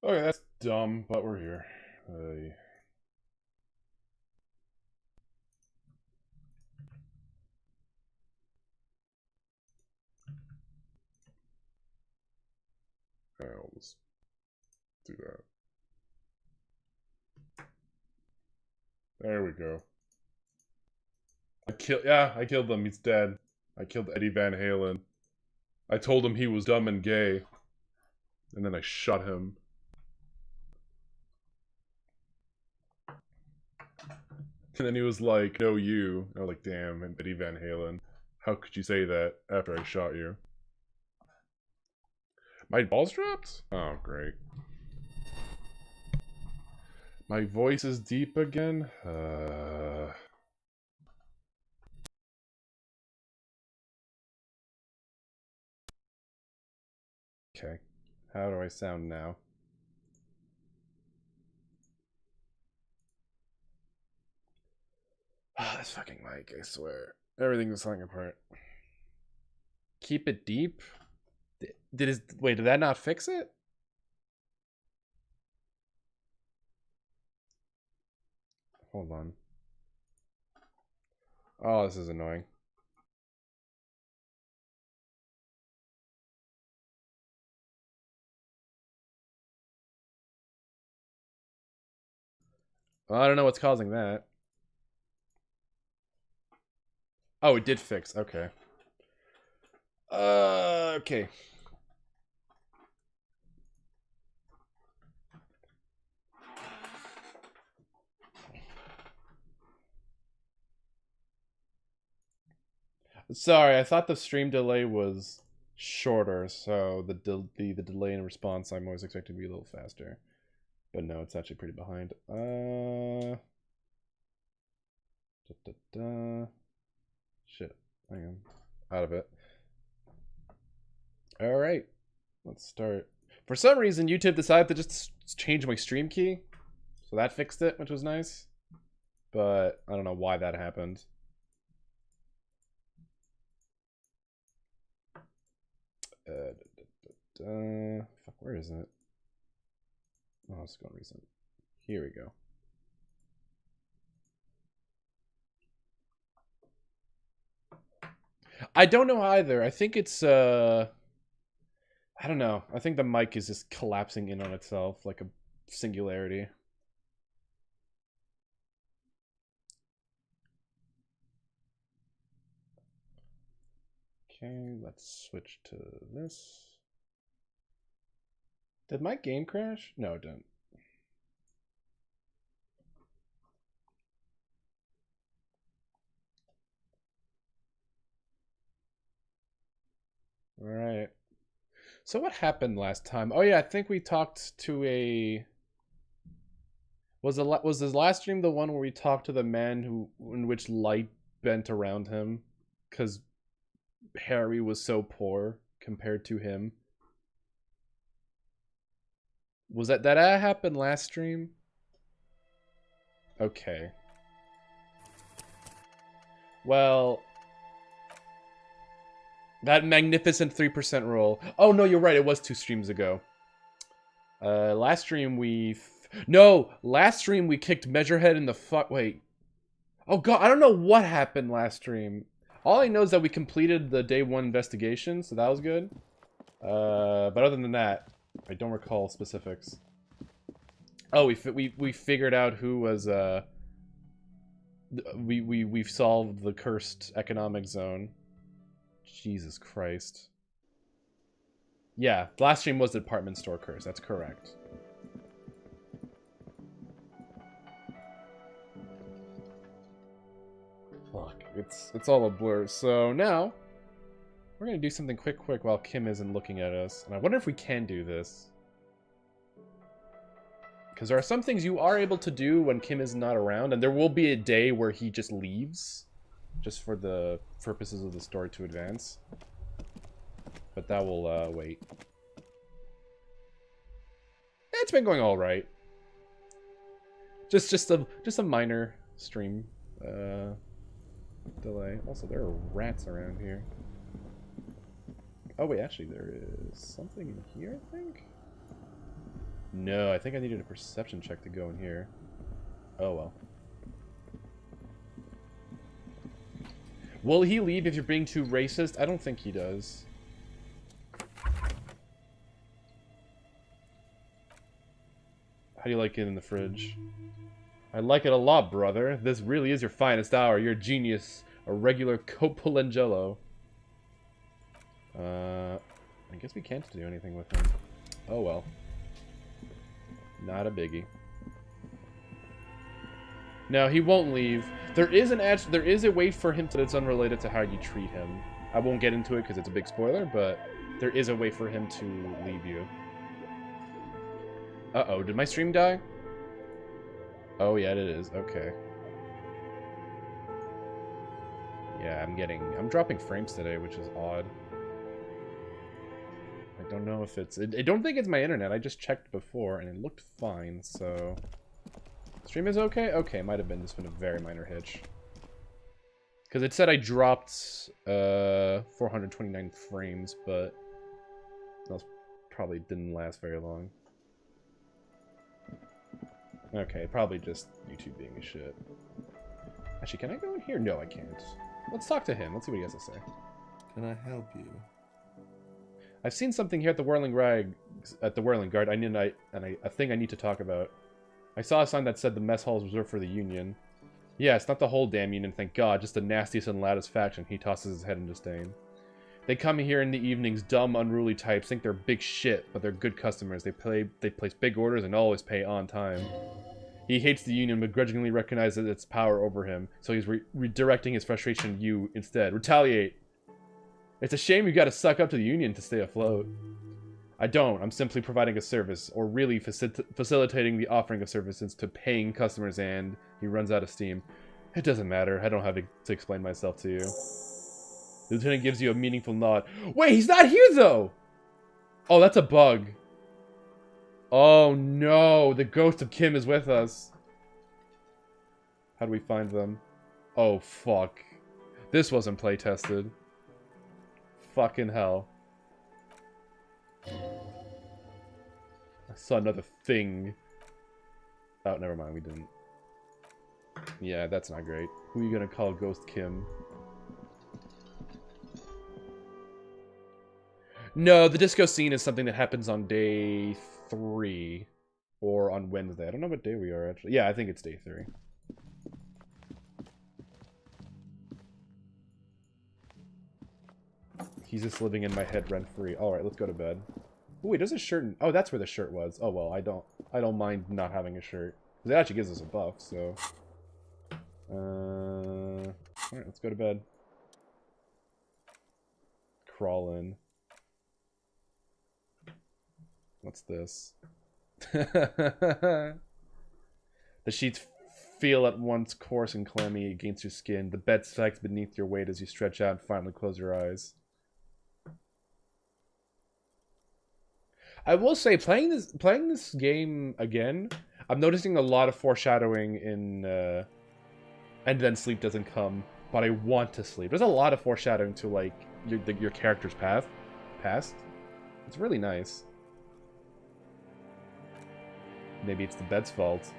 Okay, that's dumb, but we're here. I'll just do that. There we go. I killed him. He's dead. I killed Eddie Van Halen. I told him he was dumb and gay. And then I shot him. And then he was like, no, you. I was like, damn, Eddie Van Halen. How could you say that after I shot you? My balls dropped? Oh, great. My voice is deep again? Okay. How do I sound now? This fucking mic, I swear. Everything is falling apart. Keep it deep? Wait, did that not fix it? Hold on. Oh, this is annoying. Well, I don't know what's causing that. Oh, it did fix. Okay. Okay. Sorry, I thought the stream delay was shorter, so the delay in response I'm always expecting to be a little faster. But no, it's actually pretty behind. Shit, I am out of it. All right, let's start. For some reason, YouTube decided to just change my stream key, so that fixed it, which was nice. But I don't know why that happened. Fuck, where is it? Oh, let's go recent. Here we go. I don't know either. I think it's I don't know. I think the mic is just collapsing in on itself like a singularity. Okay, let's switch to this. Did my game crash? No, it didn't. All right. So what happened last time? Oh yeah, I think we talked to a. Was this last stream the one where we talked to the man in which light bent around him, because Harry was so poor compared to him? Was that happened last stream? Okay. Well, that magnificent 3% roll. Oh no, you're right. It was 2 streams ago. Last stream last stream we kicked Measurehead in the fuck. Wait. Oh god, I don't know what happened last stream. All I know is that we completed the day 1 investigation, so that was good. But other than that, I don't recall specifics. Oh, we figured out who was we've solved the cursed economic zone. Jesus Christ. Yeah, the last stream was the department store curse. That's correct. Fuck, it's all a blur. So now we're gonna do something quick while Kim isn't looking at us, and I wonder if we can do this. Because there are some things you are able to do when Kim is not around, and there will be a day where he just leaves, just for the purposes of the story to advance. But that will wait. It's been going all right. Just a minor stream delay. Also, there are rats around here. Oh wait, actually, there is something in here, I think. No, I think I needed a perception check to go in here. Oh well. Will he leave if you're being too racist? I don't think he does. How do you like it in the fridge? I like it a lot, brother. This really is your finest hour. You're a genius. A regular Copolangelo. I guess we can't do anything with him. Oh well. Not a biggie. No, he won't leave. There is a way for him to, that's unrelated to how you treat him. I won't get into it because it's a big spoiler, but there is a way for him to leave you. Uh-oh, did my stream die? Oh yeah, it is. Okay. Yeah, I'm dropping frames today, which is odd. I don't know if it's... I don't think it's my internet. I just checked before, and it looked fine, so... Stream is okay? Okay, might have been just been a very minor hitch. Because it said I dropped 429 frames, but... That probably didn't last very long. Okay, probably just YouTube being a shit. Actually, can I go in here? No, I can't. Let's talk to him. Let's see what he has to say. Can I help you? I've seen something here at the Whirling Guard. A thing I need to talk about. I saw a sign that said the mess hall is reserved for the Union. Yeah, it's not the whole damn Union, thank God. Just the nastiest and loudest faction. He tosses his head in disdain. They come here in the evenings, dumb, unruly types, think they're big shit, but they're good customers. They place big orders and always pay on time. He hates the Union, but grudgingly recognizes its power over him, so he's redirecting his frustration to you instead. Retaliate! It's a shame you gotta suck up to the Union to stay afloat. I don't. I'm simply providing a service, or really facilitating the offering of services to paying customers, and he runs out of steam. It doesn't matter. I don't have to explain myself to you. The lieutenant gives you a meaningful nod. Wait, he's not here, though! Oh, that's a bug. Oh, no. The ghost of Kim is with us. How do we find them? Oh, fuck. This wasn't play-tested. Fucking hell. I saw another thing. Oh, never mind. We didn't. Yeah, that's not great. Who are you gonna call Ghost Kim? No, the disco scene is something that happens on day 3. Or on Wednesday. I don't know what day we are, actually. Yeah, I think it's day 3. He's just living in my head rent-free. Alright, let's go to bed. Oh, wait, there's a shirt. Oh, that's where the shirt was. Oh, well, I don't mind not having a shirt. Because it actually gives us a buff, so... Alright, let's go to bed. Crawl in. What's this? The sheets feel at once coarse and clammy against your skin. The bed sags beneath your weight as you stretch out and finally close your eyes. I will say, playing this game again, I'm noticing a lot of foreshadowing in and then sleep doesn't come, but I want to sleep. There's a lot of foreshadowing to like your character's past. It's really nice. Maybe it's the bed's fault.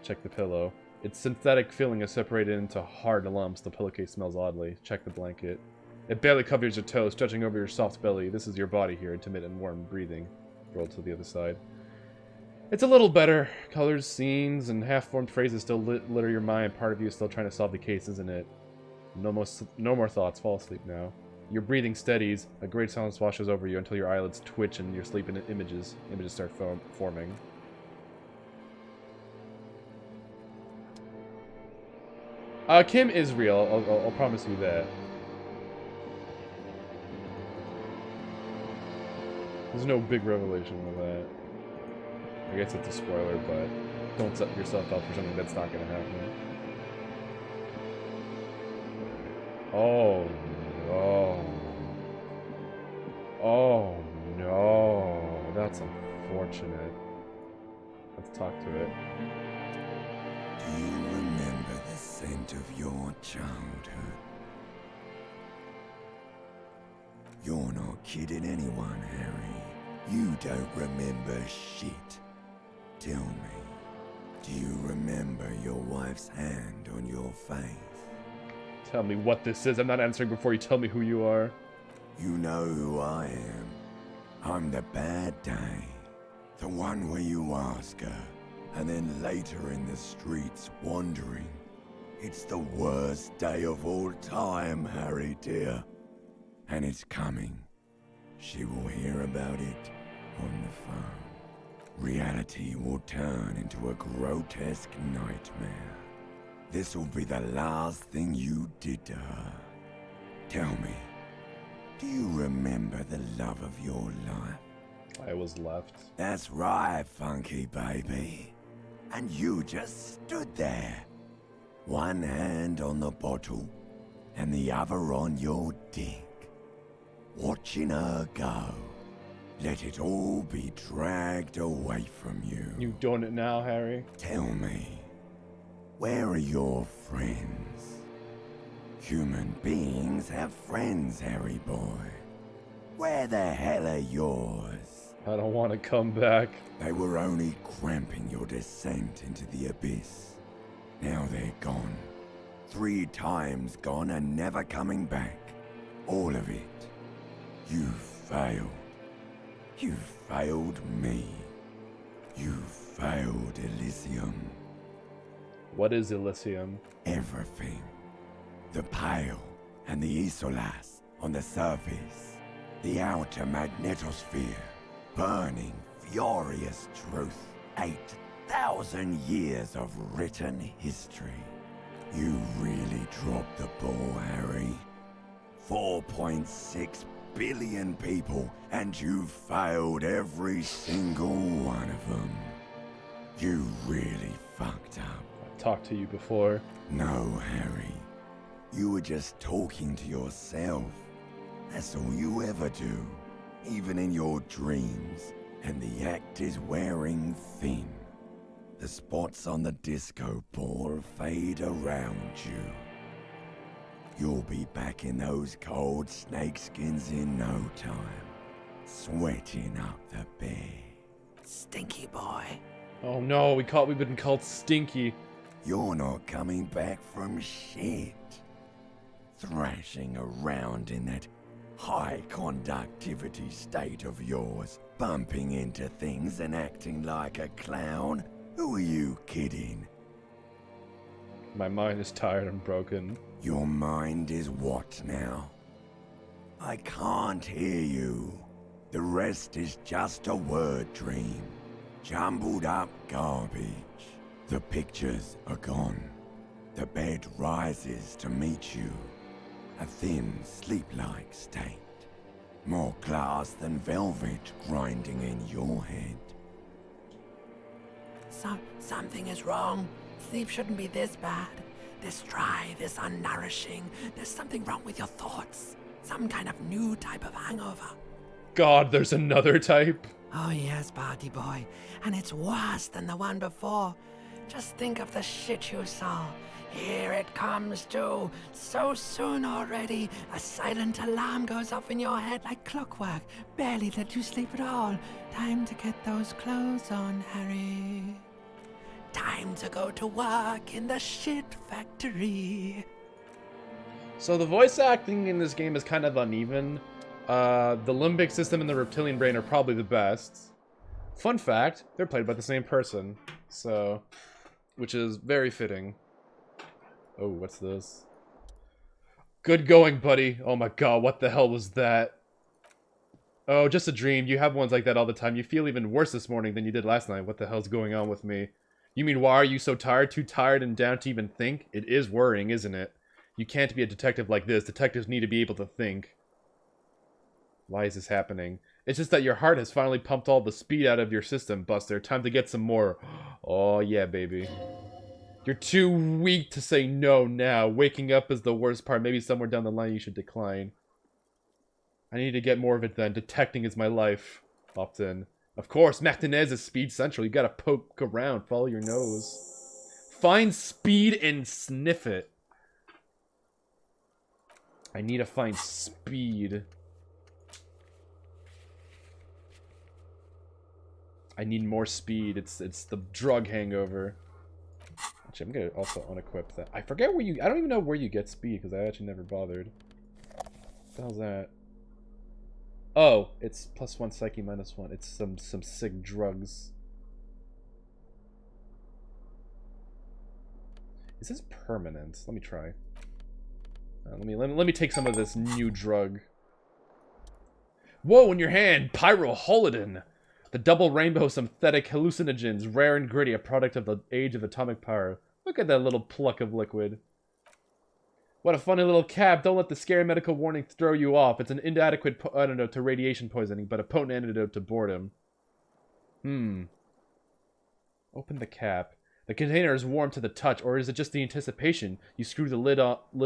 Check the pillow. Its synthetic filling is separated into hard lumps. The pillowcase smells oddly. Check the blanket. It barely covers your toes, stretching over your soft belly. This is your body here, intermittent warm breathing. Roll to the other side. It's a little better. Colors, scenes, and half-formed phrases still litter your mind. Part of you is still trying to solve the case, isn't it? No more thoughts. Fall asleep now. Your breathing steadies. A great silence washes over you until your eyelids twitch and your sleeping images start forming. Kim is real. I'll promise you that. There's no big revelation with that. I guess it's a spoiler, but don't set yourself up for something that's not going to happen. Oh, no. Oh, no. That's unfortunate. Let's talk to it. Do you remember the scent of your childhood? You're not kidding anyone, Harry. You don't remember shit. Tell me, do you remember your wife's hand on your face? Tell me what this is. I'm not answering before you tell me who you are. You know who I am. I'm the bad day. The one where you ask her, and then later in the streets wandering. It's the worst day of all time, Harry dear. And it's coming. She will hear about it on the phone. Reality will turn into a grotesque nightmare. This will be the last thing you did to her. Tell me, do you remember the love of your life? I was left. That's right, funky baby. And you just stood there. One hand on the bottle, and the other on your dick. Watching her go. Let it all be dragged away from you. You doing it now, Harry? Tell me, where are your friends? Human beings have friends, Harry boy. Where the hell are yours? I don't want to come back. They were only cramping your descent into the abyss. Now they're gone. 3 times gone and never coming back. All of it. You failed. You failed me. You failed Elysium. What is Elysium? Everything. The Pale and the Isolas on the surface. The outer magnetosphere. Burning, furious truth. 8,000 years of written history. You really dropped the ball, Harry. 4.6 billion people, and you failed every single one of them. You really fucked up. I've talked to you before. No, Harry. You were just talking to yourself. That's all you ever do, even in your dreams. And the act is wearing thin. The spots on the disco ball fade around you. You'll be back in those cold snakeskins in no time, sweating up the bed. Stinky boy. Oh no, we've been called stinky. You're not coming back from shit. Thrashing around in that high conductivity state of yours, bumping into things and acting like a clown. Who are you kidding? My mind is tired and broken. Your mind is what now? I can't hear you. The rest is just a word dream. Jumbled up garbage. The pictures are gone. The bed rises to meet you. A thin, sleep-like state. More glass than velvet grinding in your head. Something is wrong. Sleep shouldn't be this bad. This dry, this unnourishing. There's something wrong with your thoughts. Some kind of new type of hangover. God, there's another type. Oh yes, party boy. And it's worse than the one before. Just think of the shit you saw. Here it comes too. So soon already. A silent alarm goes off in your head like clockwork. Barely let you sleep at all. Time to get those clothes on, Harry. Time to go to work in the shit factory. So the voice acting in this game is kind of uneven. The limbic system and the reptilian brain are probably the best. Fun fact, they're played by the same person. So, which is very fitting. Oh, what's this? Good going, buddy. Oh my god, what the hell was that? Oh, just a dream. You have ones like that all the time. You feel even worse this morning than you did last night. What the hell's going on with me? You mean, why are you so tired? Too tired and down to even think? It is worrying, isn't it? You can't be a detective like this. Detectives need to be able to think. Why is this happening? It's just that your heart has finally pumped all the speed out of your system, Buster. Time to get some more. Oh, yeah, baby. You're too weak to say no now. Waking up is the worst part. Maybe somewhere down the line you should decline. I need to get more of it then. Detecting is my life. Often. Of course, Martinez is speed central. You gotta poke around. Follow your nose. Find speed and sniff it. I need to find speed. I need more speed. It's the drug hangover. Actually, I'm gonna also unequip that. I forget where you... I don't even know where you get speed, because I actually never bothered. What the hell's that? Oh, it's +1 psyche, -1. It's some sick drugs. Is this permanent? Let me try. Let me take some of this new drug. Whoa, in your hand! Pyroholidin! The double rainbow synthetic hallucinogens, rare and gritty, a product of the age of atomic power. Look at that little pluck of liquid. What a funny little cap. Don't let the scary medical warning throw you off. It's an inadequate antidote to radiation poisoning, but a potent antidote to boredom. Open the cap. The container is warm to the touch, or is it just the anticipation? You screw the lid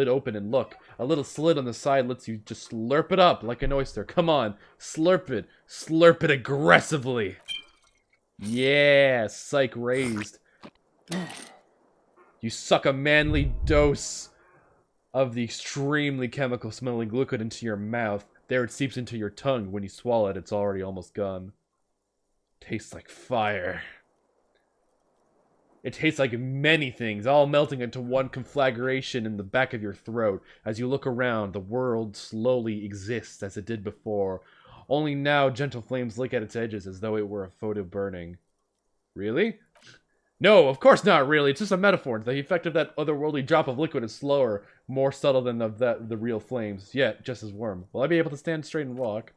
open and look. A little slit on the side lets you just slurp it up like an oyster. Come on, slurp it. Slurp it aggressively. Yeah, psych raised. You suck a manly dose of the extremely chemical smelling liquid into your mouth. There it seeps into your tongue. When you swallow it, it's already almost gone. Tastes like fire. It tastes like many things, all melting into one conflagration in the back of your throat. As you look around, the world slowly exists as it did before. Only now gentle flames lick at its edges as though it were a photo burning. Really? No, of course not really. It's just a metaphor. The effect of that otherworldly drop of liquid is slower, more subtle than the real flames, yet just as warm. Will I be able to stand straight and walk?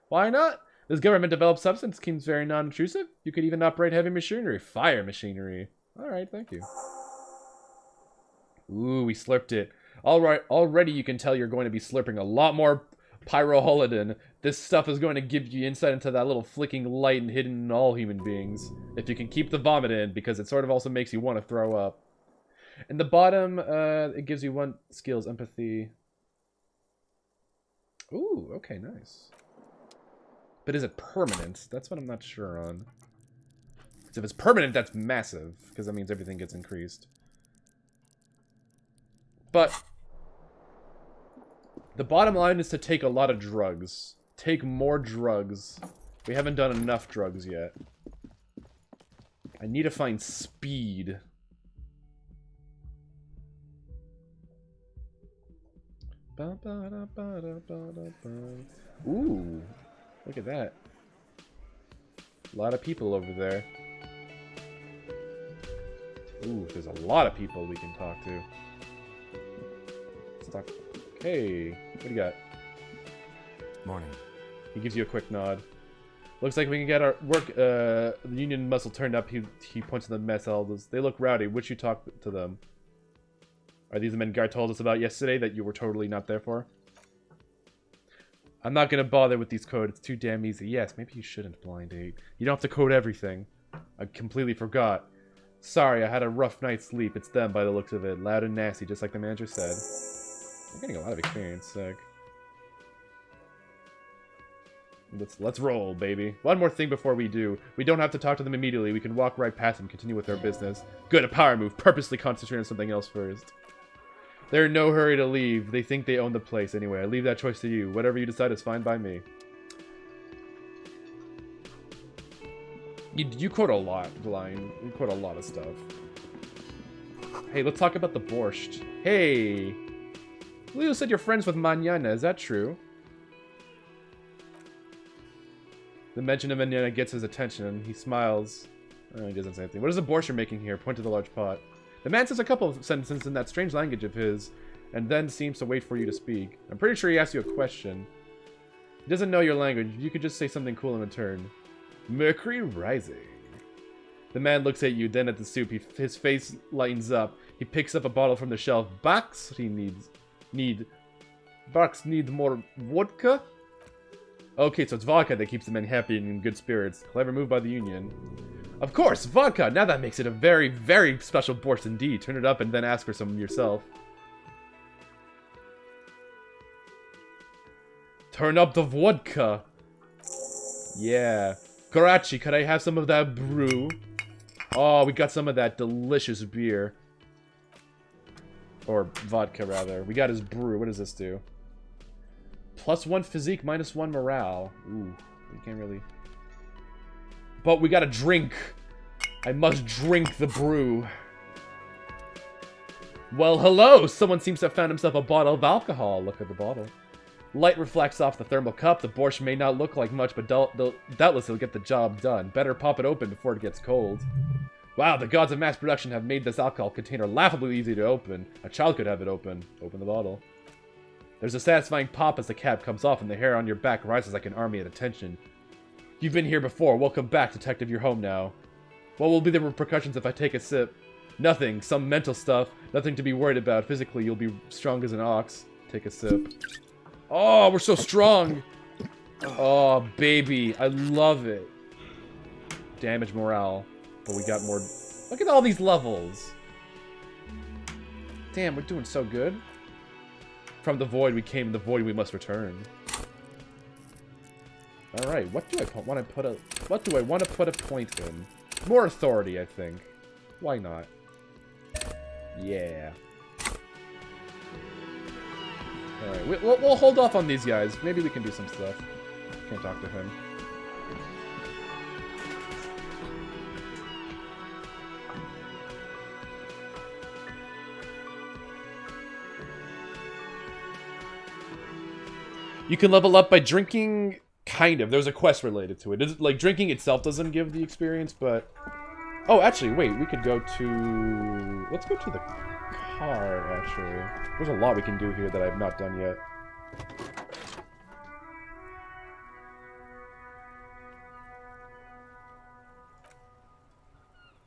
Why not? This government-developed substance seems very non-intrusive. You could even operate heavy machinery. Fire machinery. Alright, thank you. Ooh, we slurped it. Alright, already you can tell you're going to be slurping a lot more pyroholidin. This stuff is going to give you insight into that little flicking light and hidden in all human beings. If you can keep the vomit in, because it sort of also makes you want to throw up. In the bottom, it gives you 1 skills, empathy. Ooh, okay, nice. But is it permanent? That's what I'm not sure on. Because if it's permanent, that's massive, because that means everything gets increased. But the bottom line is to take a lot of drugs. Take more drugs. We haven't done enough drugs yet. I need to find speed. Ooh, look at that. A lot of people over there. Ooh, there's a lot of people we can talk to. Let's talk. Hey, what do you got? Morning. He gives you a quick nod. Looks like we can get our work, the union muscle turned up. He points to the mess elders. They look rowdy. Would you talk to them? Are these the men Gar told us about yesterday that you were totally not there for? I'm not gonna bother with these codes. It's too damn easy. Yes, maybe you shouldn't, Blind 8. You don't have to code everything. I completely forgot. Sorry, I had a rough night's sleep. It's them by the looks of it. Loud and nasty, just like the manager said. You're getting a lot of experience, sick. Let's roll, baby. One more thing before we do. We don't have to talk to them immediately. We can walk right past them, continue with our business. Good, a power move. Purposely concentrate on something else first. They're in no hurry to leave. They think they own the place anyway. I leave that choice to you. Whatever you decide is fine by me. You quote a lot, Blind. You quote a lot of stuff. Hey, let's talk about the borscht. Hey! Leo said you're friends with Manana. Is that true? The mention of Manana gets his attention, and he smiles. Oh, he doesn't say anything. What is the borscht you're making here? Point to the large pot. The man says a couple of sentences in that strange language of his, and then seems to wait for you to speak. I'm pretty sure he asked you a question. He doesn't know your language. You could just say something cool in return. Mercury rising. The man looks at you, then at the soup. His face lightens up. He picks up a bottle from the shelf. Box need more vodka? Okay, so it's vodka that keeps the men happy and in good spirits. Clever move by the Union. Of course, vodka! Now that makes it a very, very special borscht indeed. Turn it up and then ask for some yourself. Turn up the vodka! Yeah. Karachi, could I have some of that brew? Oh, we got some of that delicious beer. Or vodka, rather. We got his brew. What does this do? +1 physique, -1 morale. Ooh, you can't really... But we gotta drink. I must drink the brew. Well, hello! Someone seems to have found himself a bottle of alcohol. Look at the bottle. Light reflects off the thermal cup. The borscht may not look like much, but doubtless it'll get the job done. Better pop it open before it gets cold. Wow, the gods of mass production have made this alcohol container laughably easy to open. A child could have it open. Open the bottle. There's a satisfying pop as the cap comes off and the hair on your back rises like an army at attention. You've been here before. Welcome back, detective. You're home now. What will be the repercussions if I take a sip? Nothing. Some mental stuff. Nothing to be worried about. Physically, you'll be strong as an ox. Take a sip. Oh, we're so strong! Oh, baby. I love it. Damage morale. But we got more... Look at all these levels. Damn, we're doing so good. From the void we came, the void we must return. Alright, what do I want to put a... What do I want to put a point in? More authority, I think. Why not? Yeah. Alright, we'll hold off on these guys. Maybe we can do some stuff. Can't talk to him. You can level up by drinking, kind of. There's a quest related to it. Like, drinking itself doesn't give the experience, but... Oh, actually, wait, we could go to... Let's go to the car, actually. There's a lot we can do here that I've not done yet.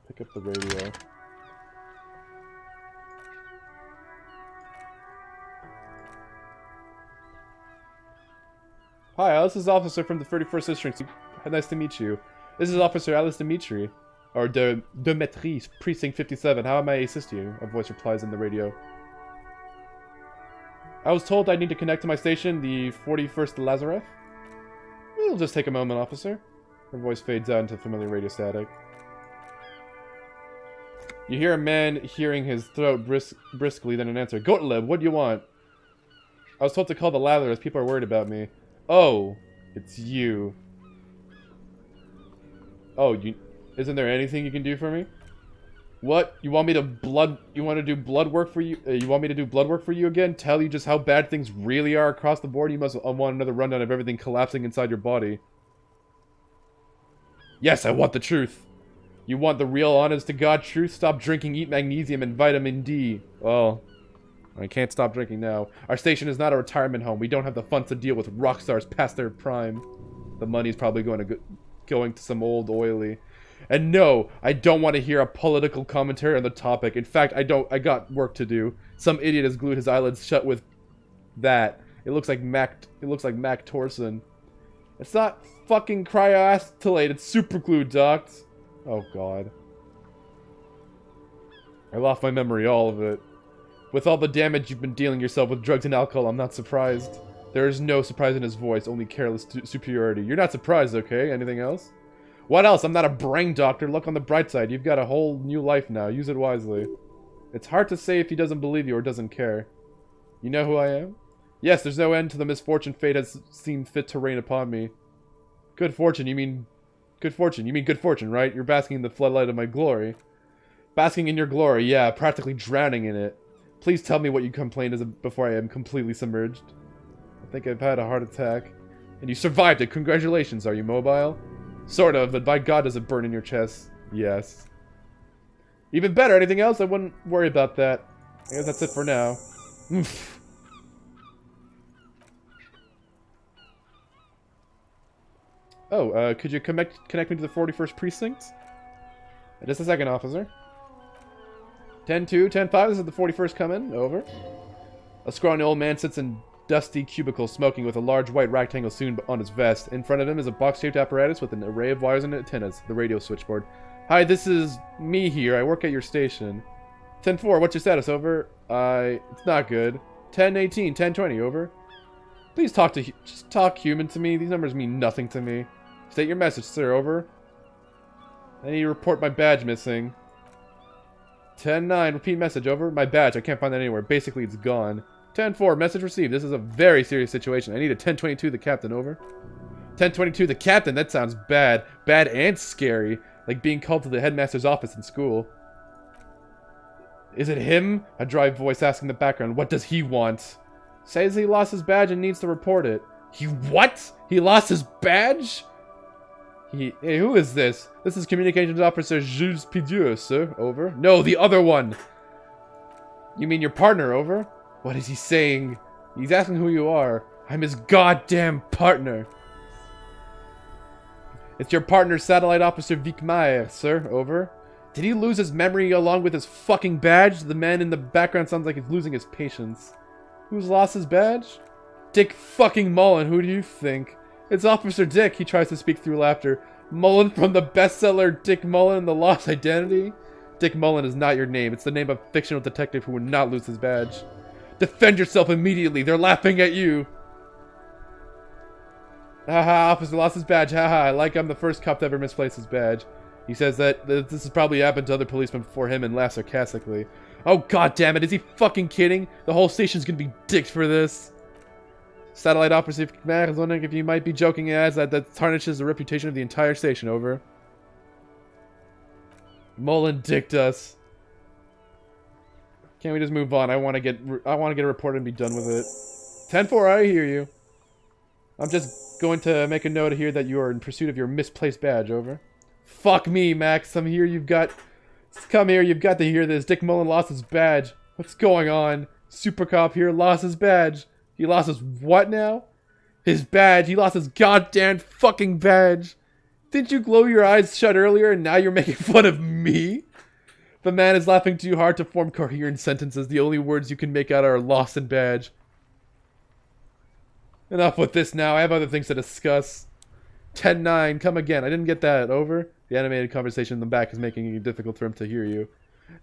Pick up the radio. Hi, this is Officer from the 31st District. Nice to meet you. This is Officer Alice Dimitri. Or Dimitri, Precinct 57. How may I assist you? A voice replies in the radio. I was told I need to connect to my station, the 41st Lazareth. It'll just take a moment, officer. Her voice fades out into familiar radio static. You hear a man hearing his throat briskly, then an answer. Gottlieb, what do you want? I was told to call the Lazareth. People are worried about me. Oh, it's you. Oh, isn't there anything you can do for me? What? You want me to do blood work for you? You want me to do blood work for you again? Tell you just how bad things really are across the board? You must want another rundown of everything collapsing inside your body. Yes, I want the truth. You want the real honest-to-God truth? Stop drinking, eat magnesium and vitamin D. Well, I can't stop drinking now. Our station is not a retirement home. We don't have the funds to deal with rock stars past their prime. The money's probably going to some old oily. And no, I don't want to hear a political commentary on the topic. In fact, I got work to do. Some idiot has glued his eyelids shut with that. It looks like Mac Torson. It's not fucking cryoacetylate, it's super glue, Doc. Oh god. I lost my memory, all of it. With all the damage you've been dealing yourself with drugs and alcohol, I'm not surprised. There is no surprise in his voice, only careless superiority. You're not surprised, okay? Anything else? What else? I'm not a brain doctor. Look on the bright side. You've got a whole new life now. Use it wisely. It's hard to say if he doesn't believe you or doesn't care. You know who I am? Yes, there's no end to the misfortune fate has seen fit to rain upon me. Good fortune, you mean good fortune, right? You're basking in the floodlight of my glory. Basking in your glory, yeah, practically drowning in it. Please tell me what you complained of before I am completely submerged. I think I've had a heart attack. And you survived it. Congratulations. Are you mobile? Sort of, but by God does it burn in your chest. Yes. Even better. Anything else? I wouldn't worry about that. I guess that's it for now. Oof. Oh, could you connect me to the 41st Precinct? Just a second, officer. 10-2, 10-5, this is the 41st coming. Over. A scrawny old man sits in dusty cubicle smoking with a large white rectangle sewn on his vest. In front of him is a box-shaped apparatus with an array of wires and antennas, the radio switchboard. Hi, this is me here. I work at your station. 10-4, what's your status? Over. It's not good. 10-18, 10-20, over. Please just talk human to me. These numbers mean nothing to me. State your message, sir, over. I need to report my badge missing. 10-9, repeat message, over. My badge, I can't find that anywhere. Basically, it's gone. 10-4, message received. This is a very serious situation. I need a 10-22, the captain, over. 1022, the captain. That sounds bad. Bad and scary. Like being called to the headmaster's office in school. Is it him? A dry voice asking in the background. What does he want? Says he lost his badge and needs to report it. He what? He lost his badge? Hey, who is this? This is Communications Officer Jules Pidieu, sir. Over. No, the other one. You mean your partner, over? What is he saying? He's asking who you are. I'm his goddamn partner. It's your partner, Satellite Officer Vickmeyer, sir. Over. Did he lose his memory along with his fucking badge? The man in the background sounds like he's losing his patience. Who's lost his badge? Dick fucking Mullen, who do you think? It's Officer Dick, he tries to speak through laughter. Mullen from the bestseller Dick Mullen and the Lost Identity? Dick Mullen is not your name. It's the name of a fictional detective who would not lose his badge. Defend yourself immediately. They're laughing at you. Haha, officer lost his badge. Haha, like I'm the first cop to ever misplace his badge. He says that this has probably happened to other policemen before him and laughs sarcastically. Oh god damn it, is he fucking kidding? The whole station's gonna be dicked for this. Satellite Officer Mac is wondering if you might be joking as that tarnishes the reputation of the entire station, over. Mullen dicked us. Can't we just move on? I want to get a report and be done with it. 10-4, I hear you. I'm just going to make a note here that you are in pursuit of your misplaced badge, over. Fuck me, Max. Come here, you've got to hear this. Dick Mullen lost his badge. What's going on? Super Cop here lost his badge. He lost his what now? His badge. He lost his goddamn fucking badge. Didn't you glow your eyes shut earlier and now you're making fun of me? The man is laughing too hard to form coherent sentences. The only words you can make out are lost and badge. Enough with this now. I have other things to discuss. 10-9, come again. I didn't get that. Over. The animated conversation in the back is making it difficult for him to hear you.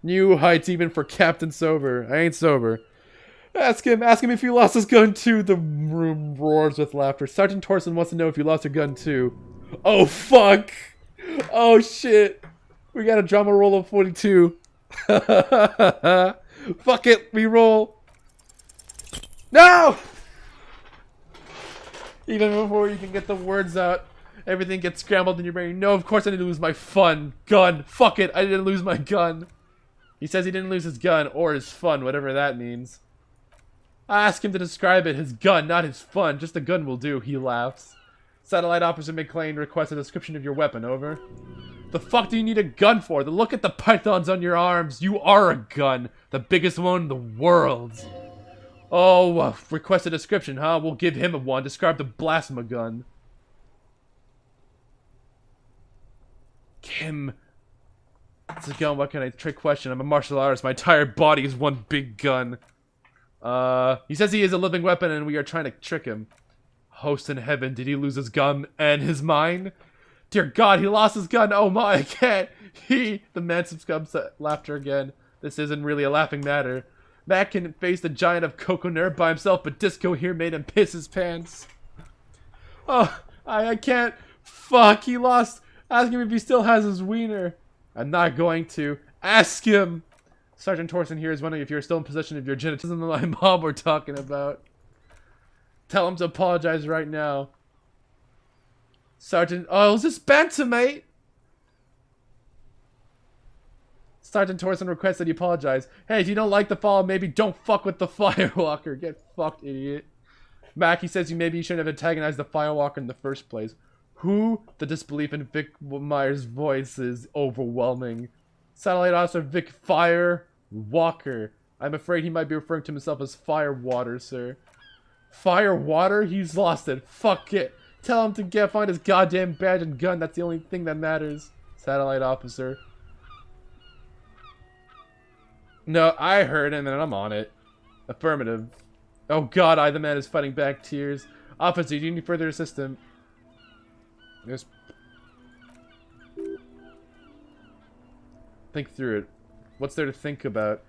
New heights even for Captain Sober. I ain't sober. Ask him if he lost his gun too. The room roars with laughter. Sergeant Torson wants to know if you lost your gun too. Oh fuck. Oh shit. We got a drama roll of 42. Fuck it. We roll. No! Even before you can get the words out, everything gets scrambled in your brain. No, of course I didn't lose my gun. Fuck it. I didn't lose my gun. He says he didn't lose his gun or his fun, whatever that means. I ask him to describe it. His gun, not his fun. Just a gun will do. He laughs. Satellite Officer McClane requests a description of your weapon, over. The fuck do you need a gun for? Look at the pythons on your arms. You are a gun. The biggest one in the world. Oh, request a description, huh? We'll give him one. Describe the plasma gun. Kim. It's a gun. What can I trick question? I'm a martial artist. My entire body is one big gun. He says he is a living weapon and we are trying to trick him. Host in heaven, did he lose his gun and his mind? Dear God, he lost his gun. Oh my, I can't. The man succumbs to laughter again. This isn't really a laughing matter. Matt can face the giant of Coco Nerve by himself, but Disco here made him piss his pants. Oh, I can't. Fuck, he lost. Ask him if he still has his wiener. I'm not going to. Ask him. Sergeant Torson here is wondering if you're still in possession of your genitals. This isn't my mom we're talking about. Tell him to apologize right now. Sergeant... Oh, it was just banter, mate! Sergeant Torson requests that he apologize. Hey, if you don't like the fall, maybe don't fuck with the Firewalker. Get fucked, idiot. Mac, he says maybe you shouldn't have antagonized the Firewalker in the first place. Who? The disbelief in Vic Meyer's voice is overwhelming. Satellite Officer Vic Firewalker. I'm afraid he might be referring to himself as Firewater, sir. Firewater? He's lost it. Fuck it. Tell him to find his goddamn badge and gun. That's the only thing that matters. Satellite Officer. No, I heard him and I'm on it. Affirmative. Oh god, the man is fighting back tears. Officer, do you need further assistance? Yes. Think through it. What's there to think about?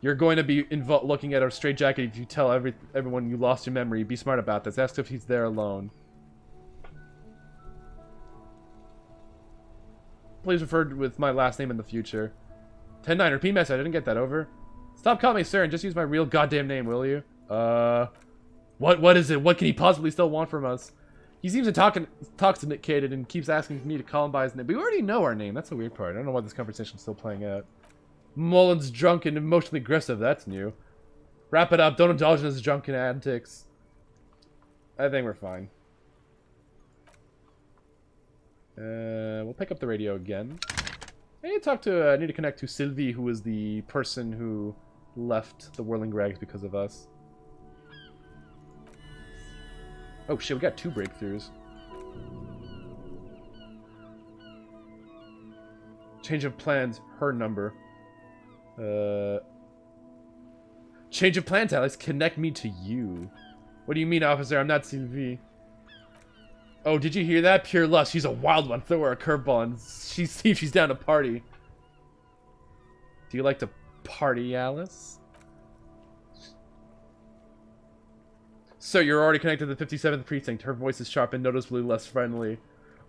You're going to be looking at a straitjacket if you tell everyone you lost your memory. Be smart about this. Ask if he's there alone. Please refer with my last name in the future. 10-9, repeat message. I didn't get that, over. Stop calling me sir and just use my real goddamn name, will you? What is it? What can he possibly still want from us? He seems intoxicated and keeps asking me to call him by his name. But we already know our name. That's the weird part. I don't know why this conversation's still playing out. Mullen's drunk and emotionally aggressive. That's new. Wrap it up. Don't indulge in his drunken antics. I think we're fine. We'll pick up the radio again. I need to connect to Sylvie, who is the person who left the Whirling Rags because of us. Oh shit, we got 2 breakthroughs. Change of plans, her number. Change of plans, Alex. Connect me to you. What do you mean, officer? I'm not Sylvie. Oh, did you hear that? Pure lust. She's a wild one. Throw her a curveball and see if she's down to party. Do you like to party, Alice? So you're already connected to the 57th precinct. Her voice is sharp and noticeably less friendly.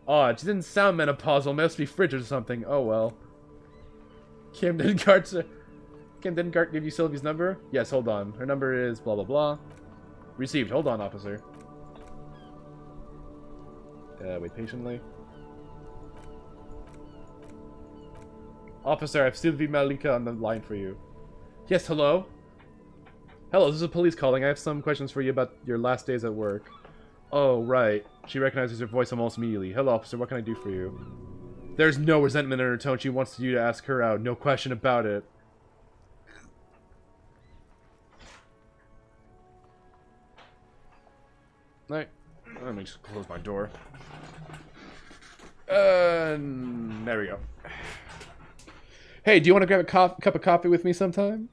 Odd. She didn't sound menopausal. Must be frigid or something. Oh well. Kim didn't give you Sylvie's number? Yes, hold on. Her number is blah blah blah. Received. Hold on, officer. Wait patiently. Officer, I have Sylvie Malika on the line for you. Yes, hello? Hello, this is the police calling. I have some questions for you about your last days at work. Oh, right. She recognizes your voice almost immediately. Hello, officer, what can I do for you? There's no resentment in her tone. She wants you to ask her out. No question about it. Right. Let me just close my door. There we go. Hey, do you want to grab a cup of coffee with me sometime?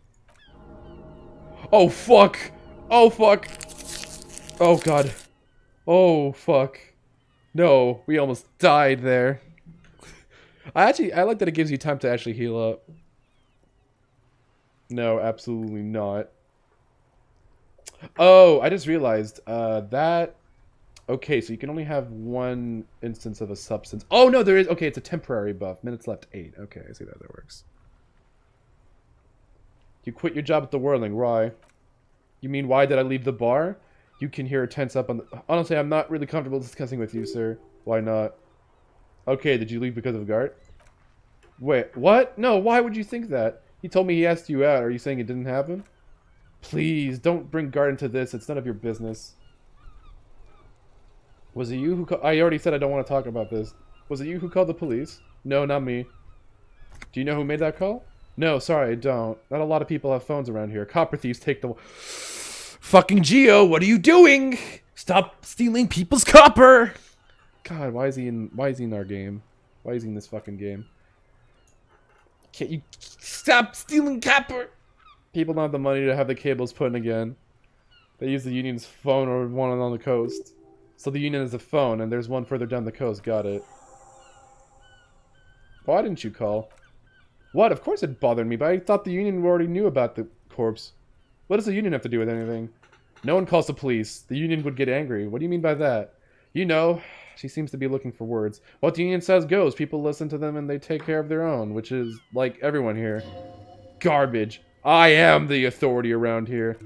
Oh, fuck! Oh, fuck! Oh, God. Oh, fuck. No, we almost died there. I like that it gives you time to actually heal up. No, absolutely not. Oh, I just realized, that... Okay, so you can only have 1 instance of a substance. Oh, no, there is... Okay, it's a temporary buff. Minutes left, 8. Okay, I see how that works. You quit your job at the Whirling. Why? You mean, why did I leave the bar? You can hear her tense up on the... Honestly, I'm not really comfortable discussing with you, sir. Why not? Okay, did you leave because of Gart? Wait, what? No, why would you think that? He told me he asked you out. Are you saying it didn't happen? Please, don't bring Gart into this. It's none of your business. Was it you who I already said I don't want to talk about this. Was it you who called the police? No, not me. Do you know who made that call? No, sorry, I don't. Not a lot of people have phones around here. Copper thieves take the... Fucking Geo, what are you doing? Stop stealing people's copper! God, why is he in our game? Why is he in this fucking game? Can't you stop stealing copper? People don't have the money to have the cables put in again. They use the Union's phone or one on the coast. So the Union is a phone, and there's one further down the coast. Got it. Why didn't you call? What? Of course it bothered me, but I thought the Union already knew about the corpse. What does the Union have to do with anything? No one calls the police. The Union would get angry. What do you mean by that? You know, she seems to be looking for words. What the Union says goes. People listen to them and they take care of their own, which is, like, everyone here. Garbage. I am the authority around here.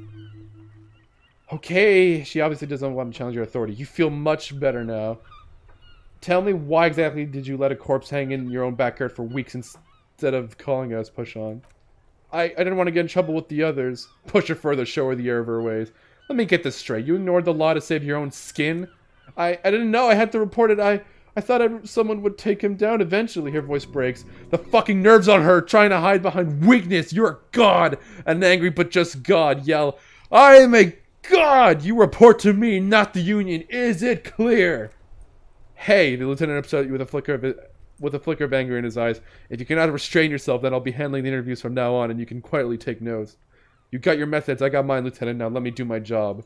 Okay, she obviously doesn't want to challenge your authority. You feel much better now. Tell me, why exactly did you let a corpse hang in your own backyard for weeks instead of calling us? Push on. I didn't want to get in trouble with the others. Push her further, show her the error of her ways. Let me get this straight. You ignored the law to save your own skin? I didn't know I had to report it. I thought someone would take him down eventually. Her voice breaks. The fucking nerves on her, trying to hide behind weakness. You're a god. An angry but just god. Yell, I am a god. You report to me, not the Union. Is it clear? Hey, the lieutenant upset you with a flicker of anger in his eyes. If you cannot restrain yourself, then I'll be handling the interviews from now on, and you can quietly take notes. You got your methods, I got mine, Lieutenant. Now let me do my job.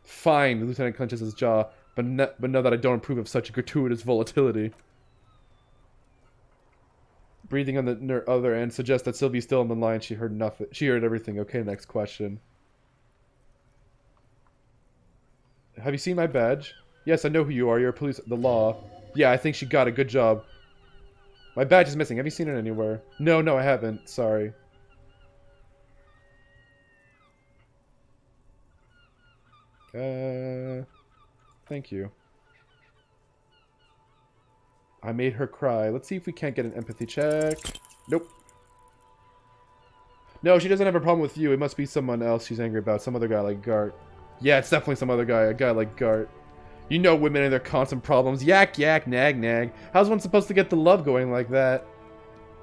Fine, the lieutenant clenches his jaw, but know that I don't approve of such gratuitous volatility. Breathing on the other end suggests that Sylvie's still on the line. She heard nothing. She heard everything. Okay, next question. Have you seen my badge? Yes, I know who you are. You're a police... The law. Yeah, I think she got it. Good job. My badge is missing. Have you seen it anywhere? No, I haven't. Sorry. Thank you. I made her cry. Let's see if we can't get an empathy check. Nope. No, she doesn't have a problem with you. It must be someone else she's angry about. Some other guy like Gart. Yeah, it's definitely some other guy. A guy like Gart. You know women and their constant problems. Yak, yak, nag, nag. How's one supposed to get the love going like that?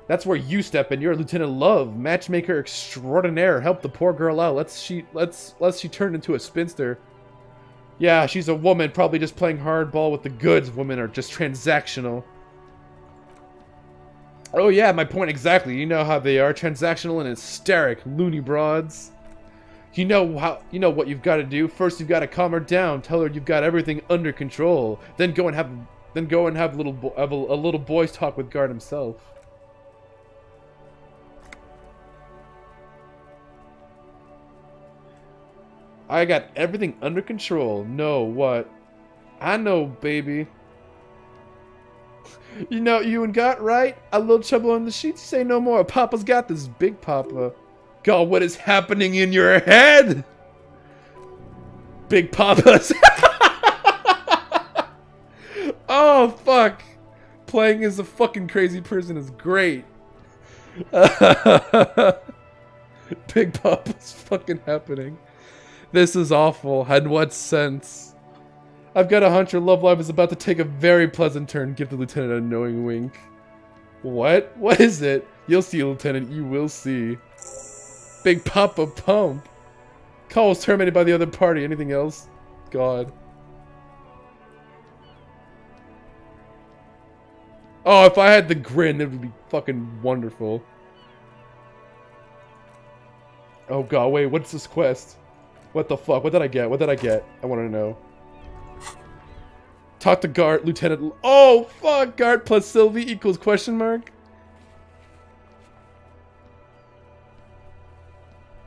That's where you step in. You're Lieutenant Love, matchmaker extraordinaire. Help the poor girl out. Let's she turn into a spinster. Yeah, she's a woman, probably just playing hardball with the goods. Women are just transactional. Oh yeah, my point exactly. You know how they are, transactional and hysteric, loony broads. You know what you've got to do. First, you've got to calm her down. Tell her you've got everything under control. Then go and have a little boys talk with Guard himself. I got everything under control. No, what? I know, baby. You know, you and got right? A little trouble on the sheets, say no more. Papa's got this, big Papa. God, what is happening in your head? Big Papa's. Oh, fuck. Playing as a fucking crazy person is great. Big Papa's fucking happening. This is awful. In what sense? I've got a hunch your love life is about to take a very pleasant turn. Give the lieutenant a knowing wink. What? What is it? You'll see, Lieutenant. You will see. Big Papa Pump. Call was terminated by the other party. Anything else? God. Oh, if I had the grin, it would be fucking wonderful. Oh god, wait, what's this quest? What the fuck? What did I get? What did I get? I want to know. Talk to Gart, Lieutenant. Oh, fuck! Gart plus Sylvie equals question mark?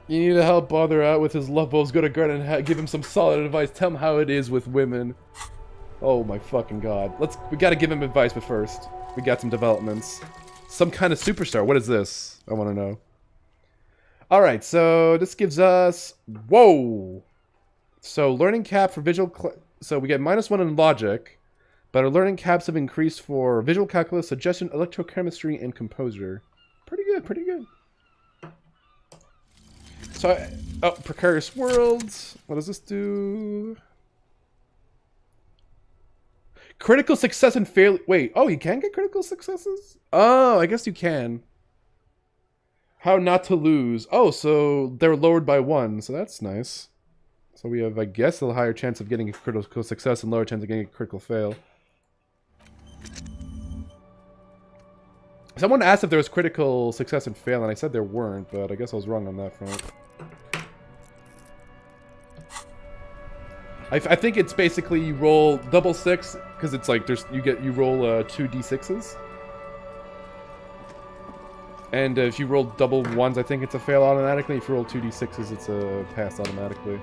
You need to help bother out with his love woes. Go to Gart and give him some solid advice. Tell him how it is with women. Oh my fucking god. We gotta give him advice, but first, we got some developments. Some kind of superstar. What is this? I want to know. Alright, so this gives us... Whoa! So, learning cap for visual... So, we get -1 in logic, but our learning caps have increased for visual calculus, suggestion, electrochemistry, and composure. Pretty good, pretty good. So, oh, precarious worlds. What does this do? Critical success and fail... Wait, oh, you can get critical successes? Oh, I guess you can. How not to lose. Oh, so they're lowered by 1, so that's nice. So we have, I guess, a higher chance of getting a critical success and lower chance of getting a critical fail. Someone asked if there was critical success and fail, and I said there weren't, but I guess I was wrong on that front. I think it's basically you roll double 6, because it's like you roll 2 d6s. And if you roll double 1s, I think it's a fail automatically. If you roll 2 d6s, it's a pass automatically.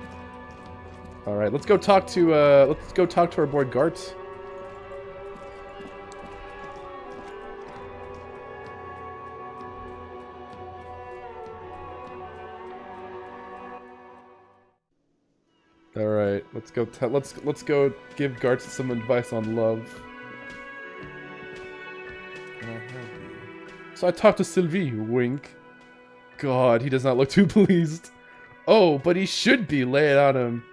All right, let's go talk to our boy Gart. All right, let's go give Gart some advice on love. So I talked to Sylvie, wink. God, he does not look too pleased. Oh, but he should be. Lay it on him.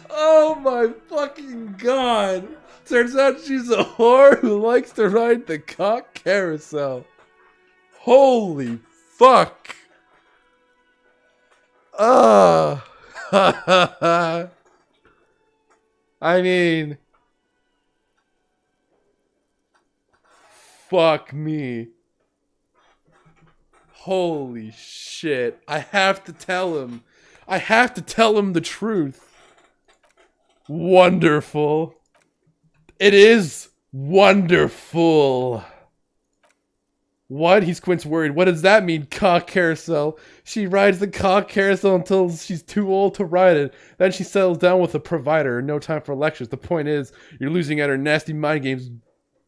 Oh my fucking god. Turns out she's a whore who likes to ride the cock carousel. Holy fuck. I mean, fuck me. Holy shit. I have to tell him. I have to tell him the truth. Wonderful. It is wonderful. What? He squints worried. What does that mean, cock carousel? She rides the cock carousel until she's too old to ride it. Then she settles down with a provider. No time for lectures. The point is, you're losing at her nasty mind games.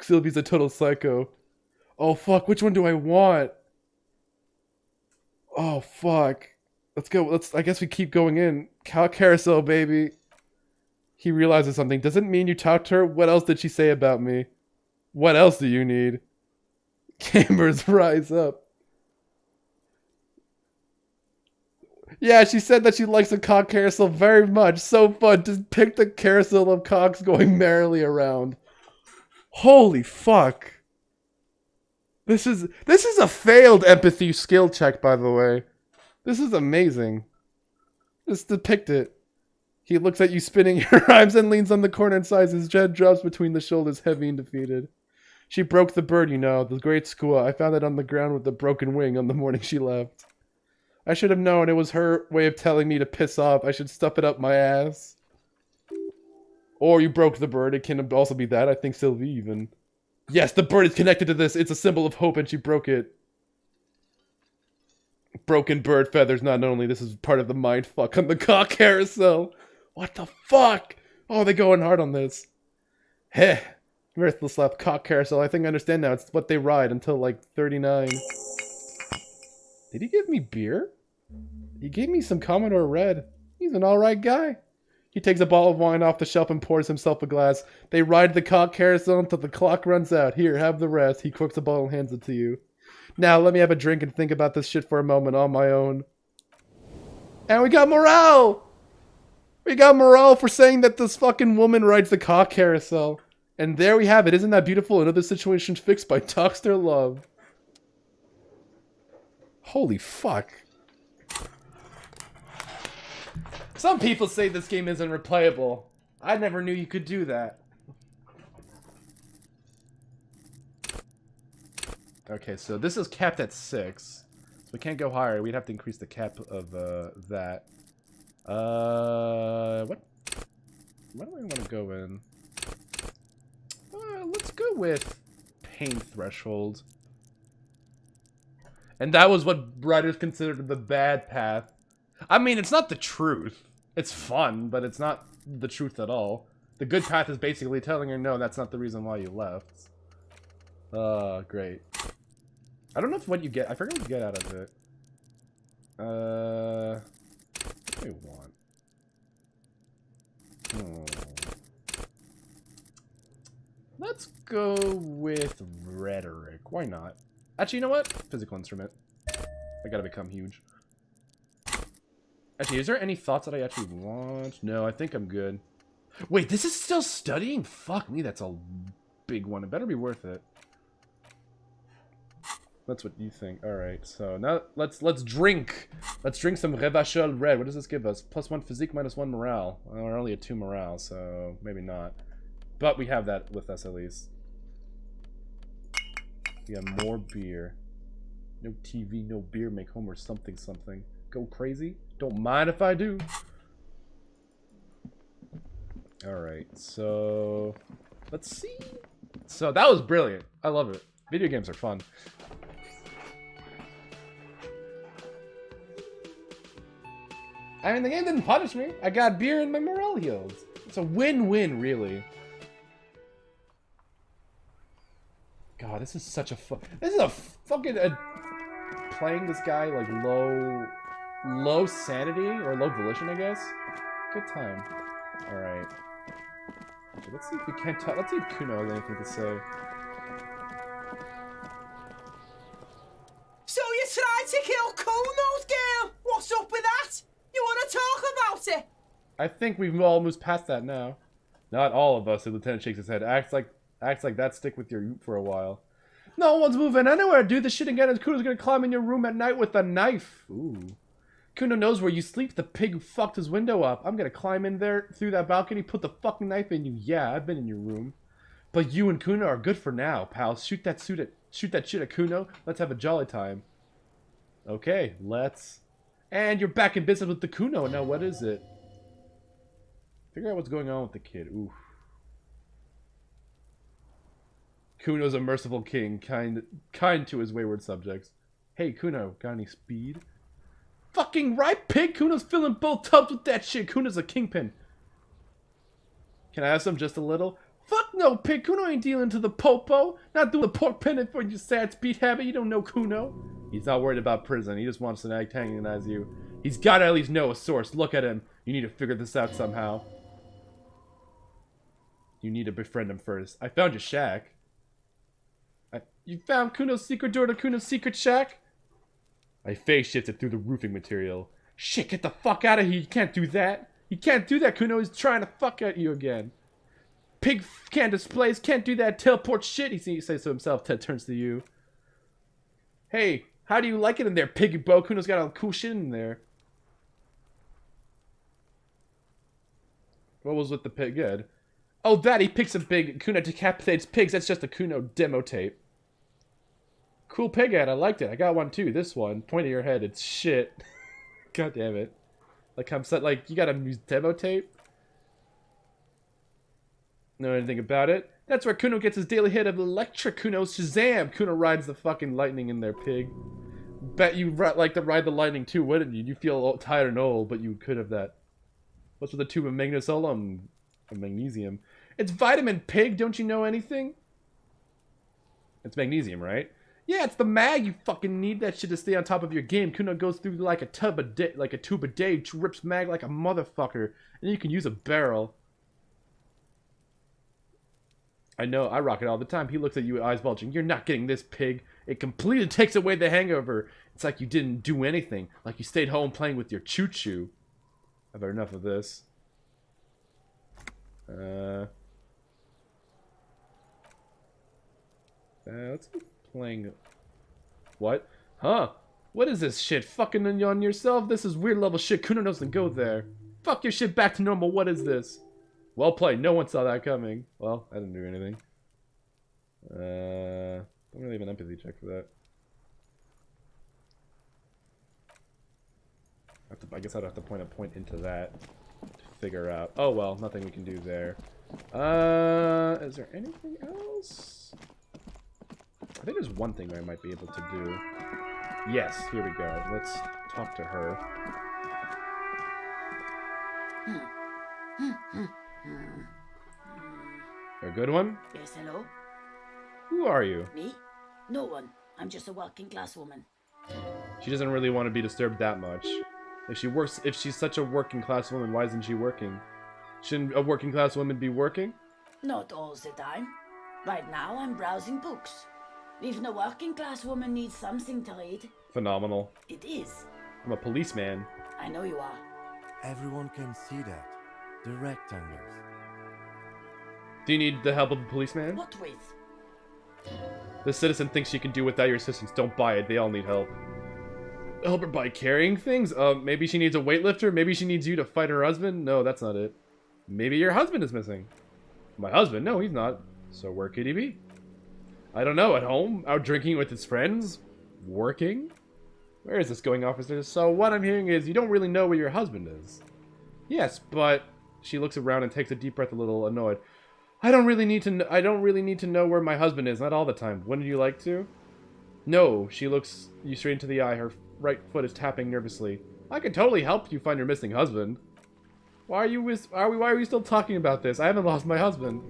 Sylvie's a total psycho. Oh, fuck. Which one do I want? Oh, fuck. Let's go. I guess we keep going in. Carousel, baby. He realizes something. Doesn't mean you talked to her. What else did she say about me? What else do you need? Cameras rise up. Yeah, she said that she likes the cock carousel very much. So fun. Just pick the carousel of cocks going merrily around. Holy fuck. This is a failed empathy skill check, by the way. This is amazing. Just depict it. He looks at you spinning your rhymes and leans on the corner and sighs. His head drops between the shoulders, heavy and defeated. She broke the bird, you know, the great squaw. I found it on the ground with a broken wing on the morning she left. I should have known it was her way of telling me to piss off. I should stuff it up my ass. Or you broke the bird. It can also be that. I think Sylvie even. Yes, the bird is connected to this. It's a symbol of hope and she broke it. Broken bird feathers, not only. This is part of the mind fuck on the cock carousel. What the fuck? Oh, they're going hard on this. Heh. Mirthless left cock carousel. I think I understand now. It's what they ride until like 39. Did he give me beer? He gave me some Commodore Red. He's an alright guy. He takes a bottle of wine off the shelf and pours himself a glass. They ride the cock carousel until the clock runs out. Here, have the rest. He corks a bottle and hands it to you. Now, let me have a drink and think about this shit for a moment on my own. And we got morale! We got morale for saying that this fucking woman rides the cock carousel. And there we have it. Isn't that beautiful? Another situation fixed by Talkster Love. Holy fuck. Some people say this game isn't replayable. I never knew you could do that. Okay, so this is capped at 6. So we can't go higher. We'd have to increase the cap of that. What do I want to go in? Let's go with pain threshold. And that was what writers considered the bad path. I mean, it's not the truth. It's fun, but it's not the truth at all. The good path is basically telling her, no, that's not the reason why you left. Great. I don't know if what you get. I forget what you get out of it. What do I want? Let's go with rhetoric. Why not? Actually, you know what? Physical instrument. I gotta become huge. Actually, is there any thoughts that I actually want? No, I think I'm good. Wait, this is still studying? Fuck me, that's a big one. It better be worth it. That's what you think. Alright, so now let's drink. Let's drink some Revachol Red. What does this give us? +1 physique, -1 morale. Well, we're only at 2 morale, so maybe not. But we have that with us at least. We have more beer. No TV, no beer, make home or something. Go crazy? Don't mind if I do. Alright, so let's see. So that was brilliant. I love it. Video games are fun. I mean, the game didn't punish me. I got beer and my morale healed. It's a win-win, really. God, this is such a this is a fucking playing this guy like low sanity or low volition, I guess. Good time. All right. Okay, let's see if we can tell. Let's see if Kuno has anything to say. So you tried to kill Kuno's girl? What's up with that? You want to talk about it? I think we've all moved past that now. Not all of us. The lieutenant shakes his head. Acts like that. Stick with your for a while. No one's moving anywhere. Do this shit again, and Kuno's gonna climb in your room at night with a knife. Ooh. Kuno knows where you sleep. The pig who fucked his window up. I'm gonna climb in there through that balcony, put the fucking knife in you. Yeah, I've been in your room. But you and Kuno are good for now, pals. Shoot that shit at Kuno. Let's have a jolly time. Okay, let's. And you're back in business with the Kuno. Now what is it? Figure out what's going on with the kid. Oof. Kuno's a merciful king, kind to his wayward subjects. Hey, Kuno, got any speed? Fucking right, pig! Kuno's filling both tubs with that shit. Kuno's a kingpin. Can I have some just a little? Fuck no, pig! Kuno ain't dealing to the popo. Not doing the pork pendant for your sad speed habit. You don't know Kuno. He's not worried about prison. He just wants to antagonize you. He's got to at least know a source. Look at him. You need to figure this out somehow. You need to befriend him first. I found your shack. You found Kuno's secret door to Kuno's secret shack? I phase shifted through the roofing material. Shit, get the fuck out of here. You can't do that. You can't do that, Kuno. He's trying to fuck at you again. Pig can displays. Can't do that teleport shit. He says to himself. Ted turns to you. Hey, how do you like it in there, Piggy Bo? Kuno's got all the cool shit in there. What was with the pig? Good. Oh, that. He picks a big Kuno decapitates pigs. That's just a Kuno demo tape. Cool pig ad. I liked it. I got one too. This one. Point at your head. It's shit. God damn it. Like, I'm set. Like, you got a demo tape? Know anything about it? That's where Kuno gets his daily hit of Electric Kuno's Shazam. Kuno rides the fucking lightning in there, pig. Bet you like to ride the lightning too, wouldn't you? You feel tired and old, but you could have that. What's with the tube of magnesolum? Of magnesium. It's vitamin, pig. Don't you know anything? It's magnesium, right? Yeah, it's the mag. You fucking need that shit to stay on top of your game. Kuno goes through like a tube a day, rips mag like a motherfucker, and you can use a barrel. I know, I rock it all the time. He looks at you with eyes bulging. You're not getting this, pig. It completely takes away the hangover. It's like you didn't do anything. Like you stayed home playing with your choo-choo. I've had enough of this. Let's keep playing. What? Huh? What is this shit? Fucking on yourself? This is weird level shit. Kuno doesn't go there. Fuck your shit back to normal. What is this? Well played. No one saw that coming. Well, I didn't do anything. Don't really have an empathy check for that. I guess I'd have to point a point into that to figure out. Oh well, nothing we can do there. Is there anything else? I think there's one thing I might be able to do. Yes, here we go. Let's talk to her. A good one? Yes, hello? Who are you? Me? No one. I'm just a working class woman. She doesn't really want to be disturbed that much. If she's such a working class woman, why isn't she working? Shouldn't a working class woman be working? Not all the time. Right now, I'm browsing books. Even a working class woman needs something to read. Phenomenal. It is. I'm a policeman. I know you are. Everyone can see that. The rectangles. Do you need the help of a policeman? What with? The citizen thinks she can do without your assistance. Don't buy it. They all need help. Help her by carrying things? Maybe she needs a weightlifter? Maybe she needs you to fight her husband? No, that's not it. Maybe your husband is missing. My husband? No, he's not. So where could he be? I don't know. At home? Out drinking with his friends? Working? Where is this going, officer? So what I'm hearing is you don't really know where your husband is. Yes, but... She looks around and takes a deep breath, a little annoyed. I don't really need to know where my husband is. Not all the time. Wouldn't you like to? No. She looks you straight into the eye. Her right foot is tapping nervously. I could totally help you find your missing husband. Why are you still talking about this? I haven't lost my husband.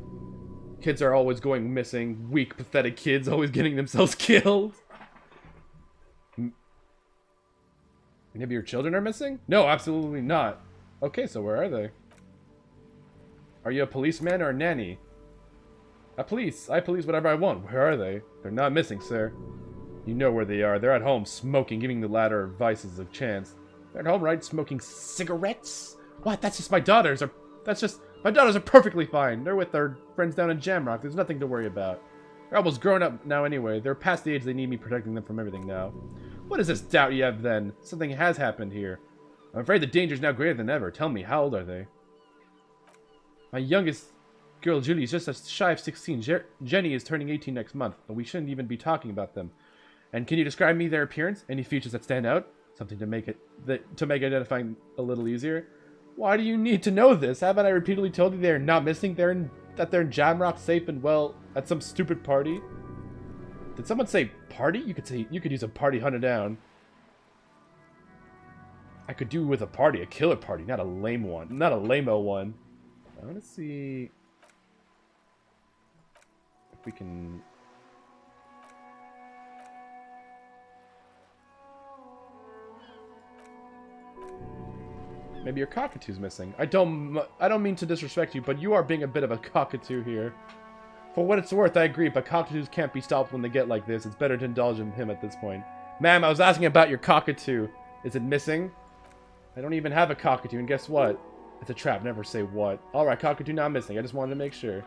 Kids are always going missing. Weak, pathetic kids always getting themselves killed. Maybe your children are missing? No, absolutely not. Okay, so where are they? Are you a policeman or a nanny? I police whatever I want. Where are they? They're not missing, sir. You know where they are. They're at home, smoking, giving the latter vices a chance. They're at home, right? Smoking cigarettes? What? That's just my daughters. My daughters are perfectly fine. They're with their friends down in Jamrock. There's nothing to worry about. They're almost grown up now anyway. They're past the age they need me protecting them from everything now. What is this doubt you have then? Something has happened here. I'm afraid the danger's now greater than ever. Tell me, how old are they? My youngest girl, Julie, is just a shy of 16. Jenny is turning 18 next month, but we shouldn't even be talking about them. And can you describe me their appearance? Any features that stand out? Something to make identifying a little easier? Why do you need to know this? Haven't I repeatedly told you they are not missing? That they're in Jamrock, safe and well, at some stupid party? Did someone say party? You could use a party hunted down. I could do with a party, a killer party, not a lame one, not a lame-o one. I want to see if we can... Maybe your cockatoo's missing. I don't mean to disrespect you, but you are being a bit of a cockatoo here. For what it's worth, I agree, but cockatoos can't be stopped when they get like this. It's better to indulge in him at this point. Ma'am, I was asking about your cockatoo. Is it missing? I don't even have a cockatoo, and guess what? It's a trap. Never say what. Alright, cockatoo not missing. I just wanted to make sure.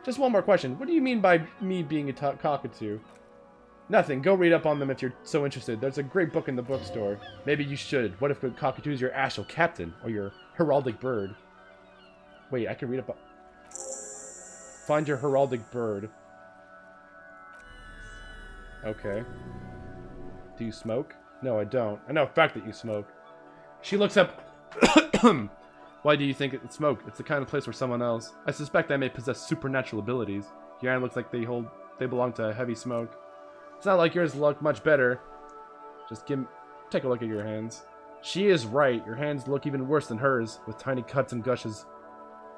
Just one more question. What do you mean by me being a cockatoo? Nothing. Go read up on them if you're so interested. There's a great book in the bookstore. Maybe you should. What if the cockatoo is your astral captain? Or your heraldic bird? Wait, I can read up on... Find your heraldic bird. Okay. Do you smoke? No, I don't. I know a fact that you smoke. She looks up... Why do you think it's smoke? It's the kind of place where someone else... I suspect I may possess supernatural abilities. Your hand looks like they belong to heavy smoke. It's not like yours look much better. Just take a look at your hands. She is right. Your hands look even worse than hers, with tiny cuts and gushes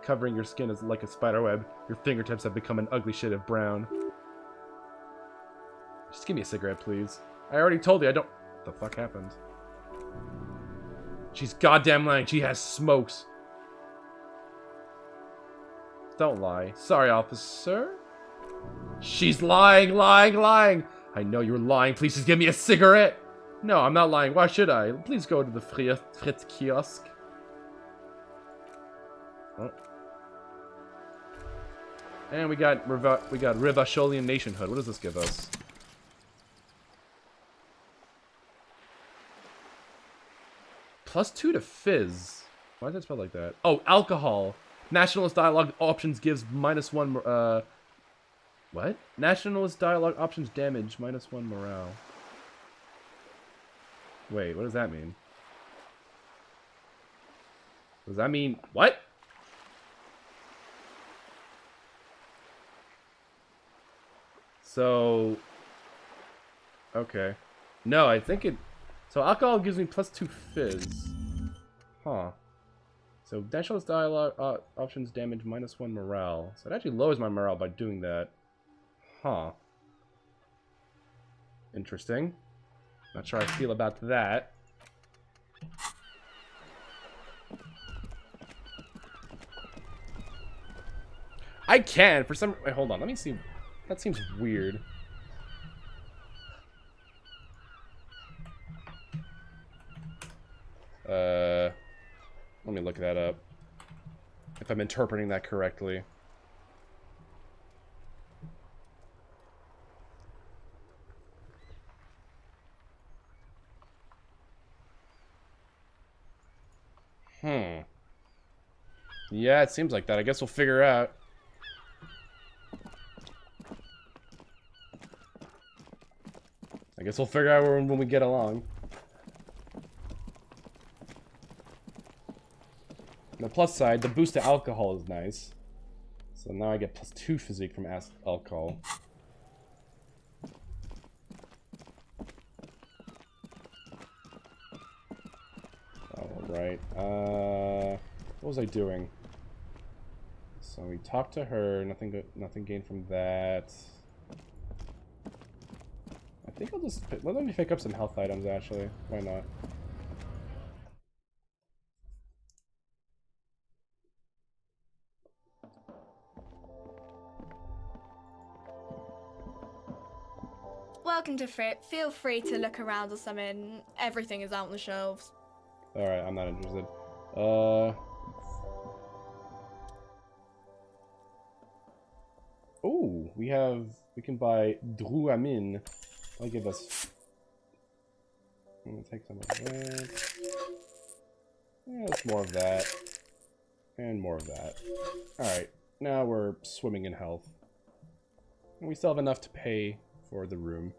covering your skin as like a spider web. Your fingertips have become an ugly shade of brown. Just give me a cigarette, please. I already told you I don't... What the fuck happened? She's goddamn lying. She has smokes. Don't lie. Sorry, officer. She's lying, lying, lying. I know you're lying. Please just give me a cigarette. No, I'm not lying. Why should I? Please go to the Fritz kiosk. Oh. And we got Rivasholian nationhood. What does this give us? +2 to fizz. Why is that spelled like that? Oh, alcohol. Nationalist dialogue options gives -1. What? Nationalist dialogue options damage -1 morale. Wait, what does that mean? Does that mean what? So, okay. No, I think it... So alcohol gives me +2 fizz. Huh. So nationalist dialogue options damage -1 morale. So it actually lowers my morale by doing that. Huh. Interesting. Not sure how I feel about that. I can, for some... Wait, hold on. Let me see. That seems weird. Let me look that up. If I'm interpreting that correctly. Yeah, it seems like that. I guess we'll figure out. I guess we'll figure out when we get along. On the plus side, the boost to alcohol is nice. So now I get +2 physique from alcohol. Alright. What was I doing? So we talked to her. Nothing gained from that. I think I'll just... Let me pick up some health items, actually. Why not? Welcome to Frit. Feel free to look around or something. Everything is out on the shelves. Alright, I'm not interested. Oh, we can buy Druamin. I'll give us... I'm gonna take some of that. Yeah, there's more of that. And more of that. Alright, now we're swimming in health. And we still have enough to pay for the room.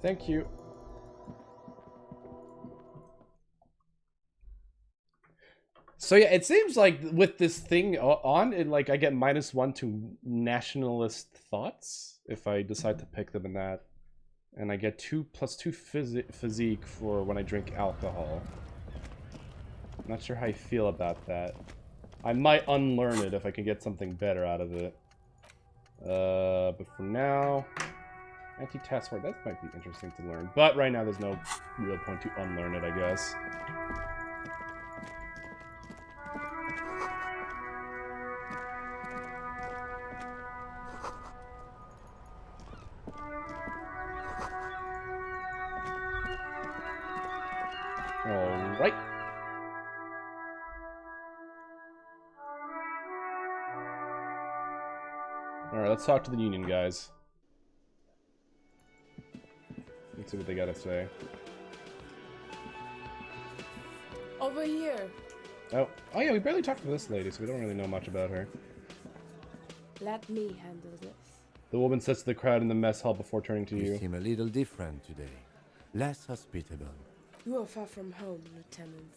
Thank you. So yeah, it seems like with this thing on, I get -1 to nationalist thoughts if I decide to pick them in that, and I get +2 physique for when I drink alcohol. Not sure how I feel about that. I might unlearn it if I can get something better out of it. But for now, anti-task force, that might be interesting to learn. But right now, there's no real point to unlearn it, I guess. Alright. Alright, let's talk to the Union guys. Let's see what they gotta say. Over here. Oh yeah, we barely talked to this lady, so we don't really know much about her. Let me handle this. The woman sits to the crowd in the mess hall before turning to You you. seem a little different today. Less hospitable. You are far from home, Lieutenant.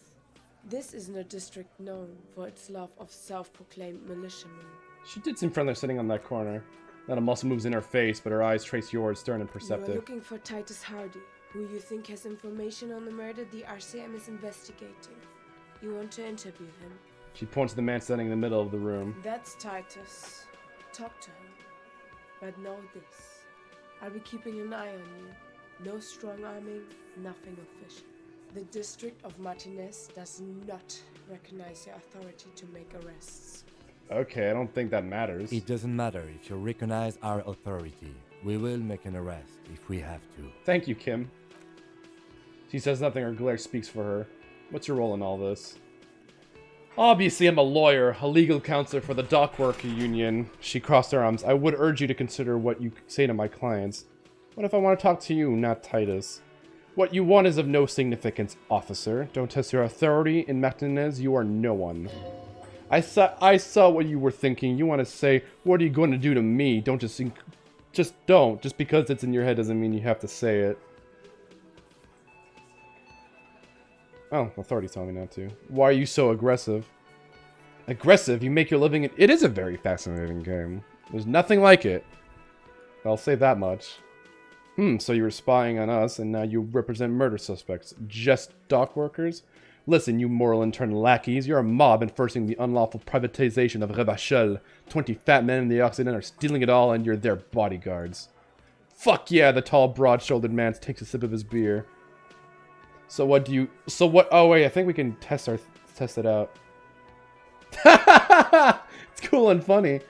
This isn't a district known for its love of self-proclaimed militiamen. She did seem friendly sitting on that corner. Not a muscle moves in her face, but her eyes trace yours, stern and You are perceptive. looking for Titus Hardy, who you think has information on the murder the RCM is investigating. You want to interview him? She points to the man standing in the middle of the room. That's Titus. Talk to him. But know this. I'll be keeping an eye on you. No strong arming, nothing official. The district of Martinez does not recognize your authority to make arrests. Okay, I don't think that matters. It doesn't matter if you recognize our authority. We will make an arrest if we have to. Thank you, Kim. She says nothing, her glare speaks for her. What's your role in all this? Obviously, I'm a lawyer, a legal counselor for the dockworker union. She crossed her arms. I would urge you to consider what you say to my clients. What if I want to talk to you, not Titus? What you want is of no significance, officer. Don't test your authority in Martinez. You are no one. I saw what you were thinking. You want to say, what are you going to do to me? Don't just don't. Just because it's in your head doesn't mean you have to say it. Oh, authority's telling me not to. Why are you so aggressive? Aggressive? You make your living in... It is a very fascinating game. There's nothing like it. I'll say that much. So you were spying on us, and now you represent murder suspects. Just dock workers? Listen, you moral intern lackeys, you're a mob enforcing the unlawful privatization of Revachol. 20 fat men in the Occident are stealing it all, and you're their bodyguards. Fuck yeah, the tall, broad-shouldered man takes a sip of his beer. So what? Oh wait, I think we can test it out. It's cool and funny.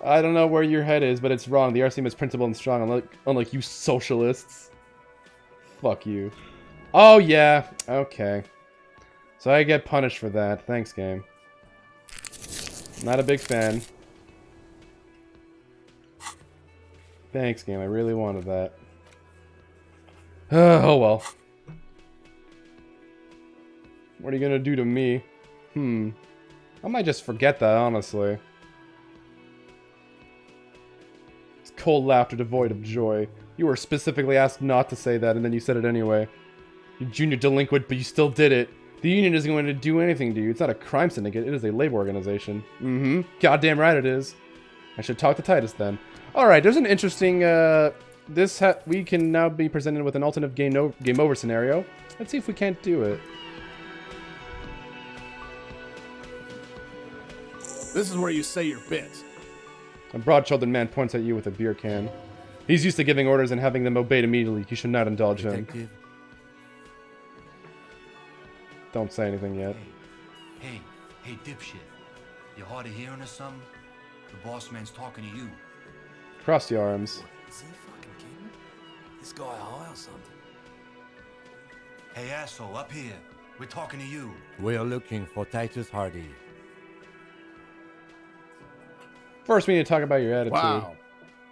I don't know where your head is, but it's wrong. The RCM is principled and strong, unlike you socialists. Fuck you. Oh yeah, okay. So I get punished for that. Thanks, game. Not a big fan. Thanks, game. I really wanted that. Oh well. What are you gonna do to me? I might just forget that, honestly. It's cold laughter devoid of joy. You were specifically asked not to say that, and then you said it anyway. You junior delinquent, but you still did it. The union isn't going to do anything to you. It's not a crime syndicate. It is a labor organization. Goddamn right it is. I should talk to Titus then. Alright, there's an interesting, we can now be presented with an alternate game over scenario. Let's see if we can't do it. This is where you say your bit. A broad-shouldered man points at you with a beer can. He's used to giving orders and having them obeyed immediately. You should not indulge him. Detective, Don't say anything yet. Hey, dipshit. You hard of hearing or something? The boss man's talking to you. Cross your arms. Is he fucking kidding? This guy high or something? Hey, asshole, up here. We're talking to you. we are looking for Titus Hardy. First, we need to talk about your attitude. Wow.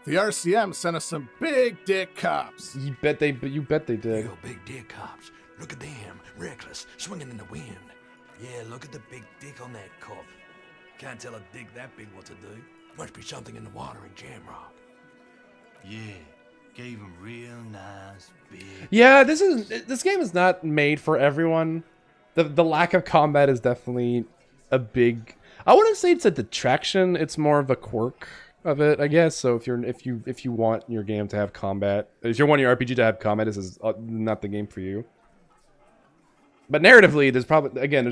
The RCM sent us some big dick cops. You bet they did. Real big dick cops. Look at them, reckless, swinging in the wind. Yeah, look at the big dick on that cop. Can't tell a dick that big what to do. Must be something in the water in Jamrock. Yeah, gave him real nice, big... Yeah, this game is not made for everyone. The lack of combat is definitely a big... I wouldn't say it's a detraction. It's more of a quirk of it, I guess. So if you want your game to have combat, if you want your RPG to have combat, this is not the game for you. But narratively, there's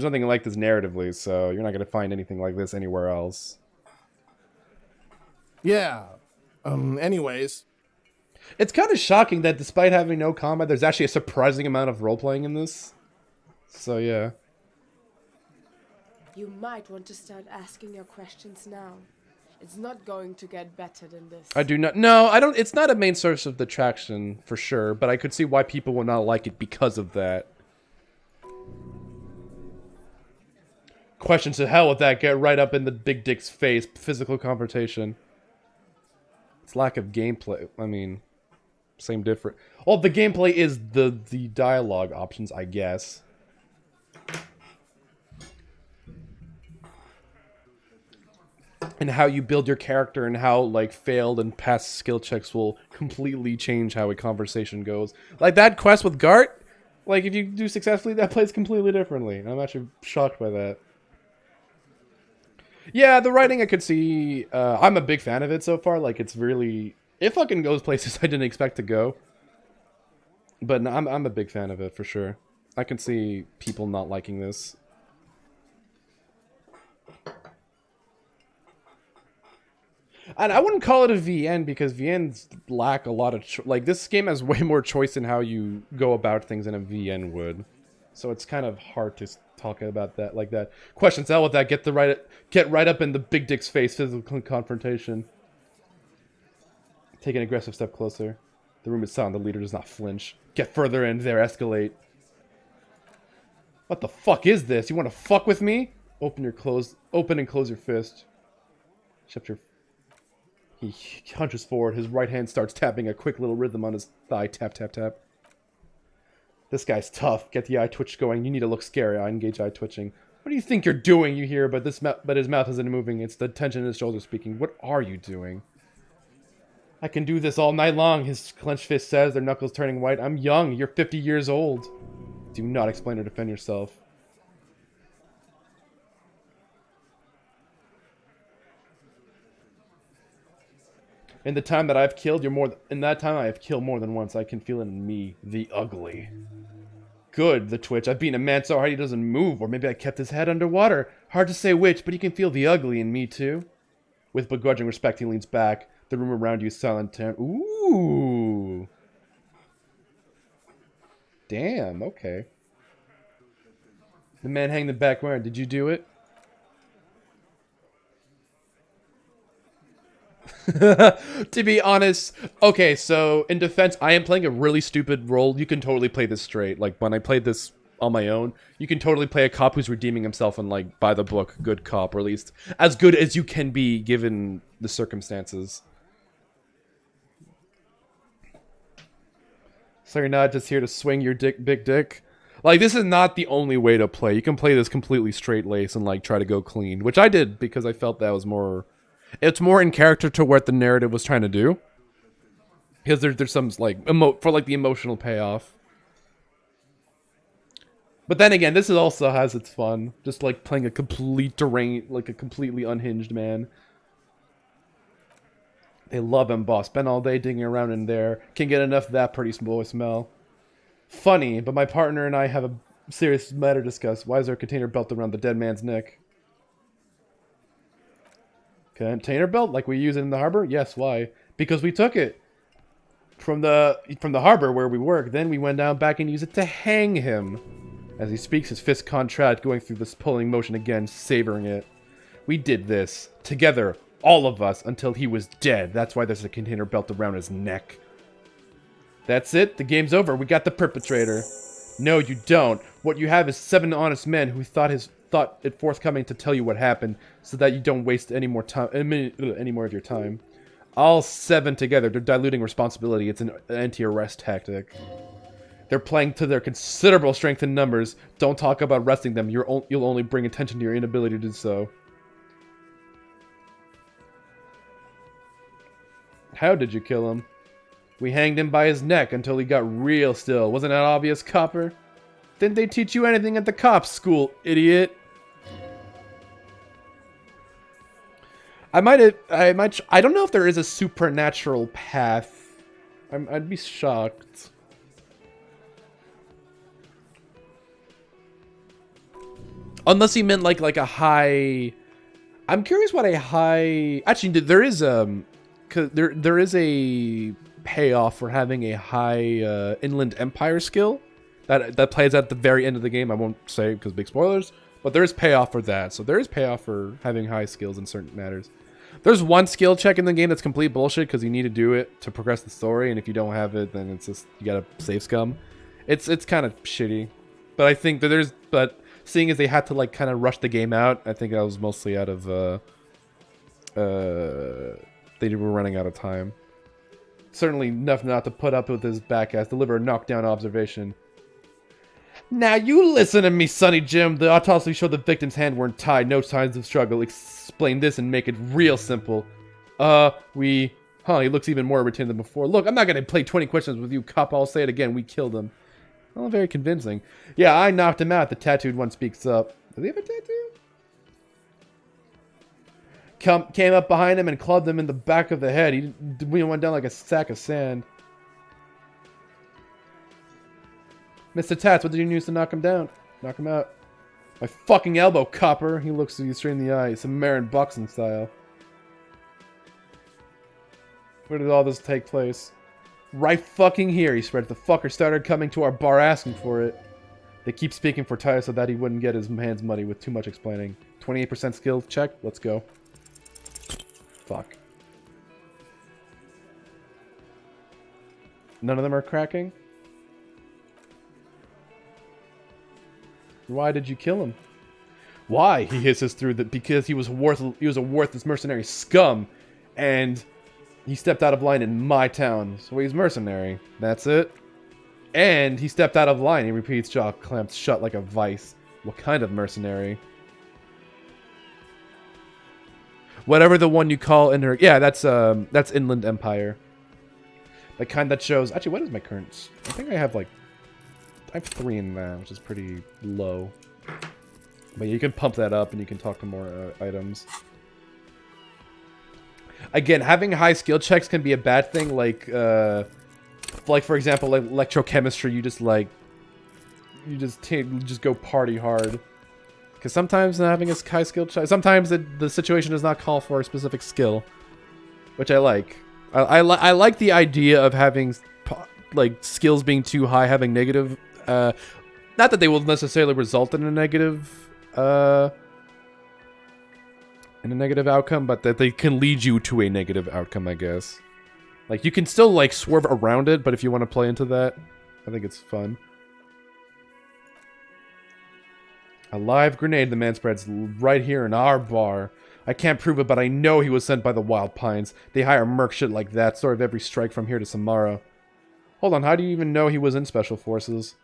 nothing like this narratively, so you're not going to find anything like this anywhere else. Yeah. Anyways. It's kind of shocking that despite having no combat, there's actually a surprising amount of role-playing in this. So, yeah. You might want to start asking your questions now. It's not going to get better than this. I do not... No, I don't... It's not a main source of detraction, for sure, but I could see why people would not like it because of that. Questions to hell with that. Get right up in the big dick's face. Physical confrontation. It's lack of gameplay. I mean, same different. Oh, the gameplay is the dialogue options, I guess. And how you build your character and how, like, failed and past skill checks will completely change how a conversation goes. Like, that quest with Gart, like, if you do successfully, that plays completely differently. I'm actually shocked by that. Yeah, the writing I could see. I'm a big fan of it so far. Like, it's really... It fucking goes places I didn't expect to go. But no, I'm a big fan of it, for sure. I can see people not liking this. And I wouldn't call it a VN because VNs lack a lot of... Like, this game has way more choice in how you go about things than a VN would. So it's kind of hard to talk about that like that. Questions out with that. Get right up in the big dick's face. Physical confrontation. Take an aggressive step closer. The room is silent. The leader does not flinch. Get further in. There. Escalate. What the fuck is this? You want to fuck with me? Open and close your fist. Shift your... He hunches forward. His right hand starts tapping a quick little rhythm on his thigh. Tap, tap, tap. This guy's tough. Get the eye twitch going. You need to look scary. I engage eye twitching. What do you think you're doing? You hear, but his mouth isn't moving. It's the tension in his shoulders speaking. What are you doing? I can do this all night long, his clenched fist says, their knuckles turning white. I'm young. You're 50 years old. Do not explain or defend yourself. In the time that I've killed, in that time I have killed more than once. I can feel it in me, the ugly. Good, the twitch. I've beaten a man so hard he doesn't move, or maybe I kept his head underwater. Hard to say which, but you can feel the ugly in me too. With begrudging respect, he leans back. The room around you is silent. Ooh. Damn, okay. The man hanging the back where? Did you do it? To be honest, okay, so in defense, I am playing a really stupid role. You can totally play this straight. Like, when I played this on my own, you can totally play a cop who's redeeming himself and, like, by the book, good cop, or at least as good as you can be given the circumstances. So you're not just here to swing your big dick? Like, this is not the only way to play. You can play this completely straight-laced and, like, try to go clean, which I did because I felt that was more... It's more in character to what the narrative was trying to do. Because there's some, like, the emotional payoff. But then again, this also has its fun. Just, like, playing a complete like a completely unhinged man. They love him, boss. Spend all day digging around in there. Can't get enough of that pretty boy smell. Funny, but my partner and I have a serious matter to discuss. Why is there a container belt around the dead man's neck? Container belt, like we use it in the harbor? Yes, why? Because we took it from the harbor where we work. Then we went down back and used it to hang him. As he speaks, his fist contract, going through this pulling motion again, savoring it. We did this together, all of us, until he was dead. That's why there's a container belt around his neck. That's it. The game's over. We got the perpetrator. No, you don't. What you have is 7 honest men who thought it forthcoming to tell you what happened, so that you don't waste any more of your time. All 7 together. They're diluting responsibility. It's an anti-arrest tactic. They're playing to their considerable strength in numbers. Don't talk about arresting them. You'll only bring attention to your inability to do so. How did you kill him? We hanged him by his neck until he got real still. Wasn't that obvious, copper? Didn't they teach you anything at the cops' school, idiot? I don't know if there is a supernatural path. I'd be shocked. Unless he meant like a high... I'm curious what a high... Actually, there is there is a payoff for having a high Inland Empire skill that plays at the very end of the game. I won't say because big spoilers, but there is payoff for that. So there is payoff for having high skills in certain matters. There's one skill check in the game that's complete bullshit because you need to do it to progress the story, and if you don't have it, then it's just you gotta save scum. It's kind of shitty, but I think that seeing as they had to like kind of rush the game out. I think that was mostly out of they were running out of time. Certainly enough not to put up with his back ass. Deliver a knockdown observation. Now you listen to me, Sonny Jim. The autopsy showed the victim's hand weren't tied. No signs of struggle. Explain this and make it real simple. He looks even more irritated than before. Look, I'm not gonna play 20 questions with you, cop. I'll say it again. We killed him. Well, very convincing. Yeah, I knocked him out. The tattooed one speaks up. Does he have a tattoo? Came up behind him and clubbed him in the back of the head. We went down like a sack of sand. Mr. Tats, what did you use to knock him down? Knock him out. My fucking elbow, copper. He looks you straight in the eye. Samaritan boxing style. Where did all this take place? Right fucking here, he spread. The fucker started coming to our bar asking for it. They keep speaking for Tyler so that he wouldn't get his hands muddy with too much explaining. 28% skill check. Let's go. Fuck. None of them are cracking? Why did you kill him? Why? He hisses through that because he was a worthless mercenary scum, and he stepped out of line in my town, so he's mercenary. That's it. And he stepped out of line. He repeats, jaw clamped shut like a vice. What kind of mercenary? Whatever the one you call yeah, that's Inland Empire. The kind that shows. Actually, what is my current? I think I have 3 in that, which is pretty low. But you can pump that up, and you can talk to more items. Again, having high skill checks can be a bad thing. Like for example, like electrochemistry, you just go party hard. Because sometimes having a high skill check, sometimes the situation does not call for a specific skill, which I like. I like the idea of having skills being too high, having negative. Not that they will necessarily result in a negative outcome, but that they can lead you to a negative outcome, I guess. Like, you can still, swerve around it, but if you want to play into that, I think it's fun. A live grenade, the man spreads, right here in our bar. I can't prove it, but I know he was sent by the Wild Pines. They hire merc shit like that, sort of every strike from here to Samara. Hold on, how do you even know he was in Special Forces?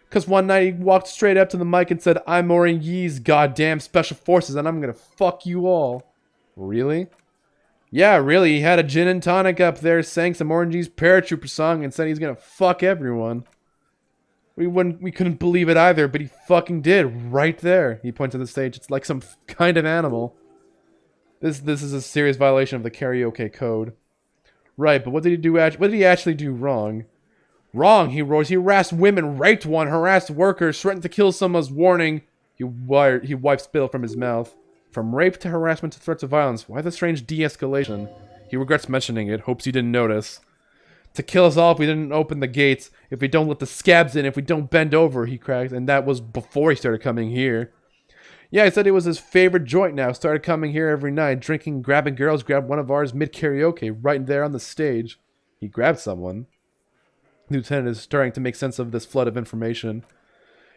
Because one night he walked straight up to the mic and said, I'm Oren Yee's goddamn Special Forces, and I'm gonna fuck you all. Really? Yeah, really. He had a gin and tonic up there, sang some Oren Yee's paratrooper song, and said he's gonna fuck everyone. We couldn't believe it either, but he fucking did, right there. He points to the stage. It's like some kind of animal. This is a serious violation of the karaoke code. Right, but what did he do? What did he actually do wrong? Wrong, he roars. He harassed women, raped one, harassed workers, threatened to kill someone's warning. He wipes spittle from his mouth. From rape to harassment to threats of violence. Why the strange de-escalation? He regrets mentioning it. Hopes you didn't notice. To kill us all if we didn't open the gates. If we don't let the scabs in. If we don't bend over, he cracked. And that was before he started coming here. Yeah, he said it was his favorite joint now. Started coming here every night. Drinking, grabbing girls. Grabbed one of ours mid-karaoke. Right there on the stage. He grabbed someone. The lieutenant is starting to make sense of this flood of information.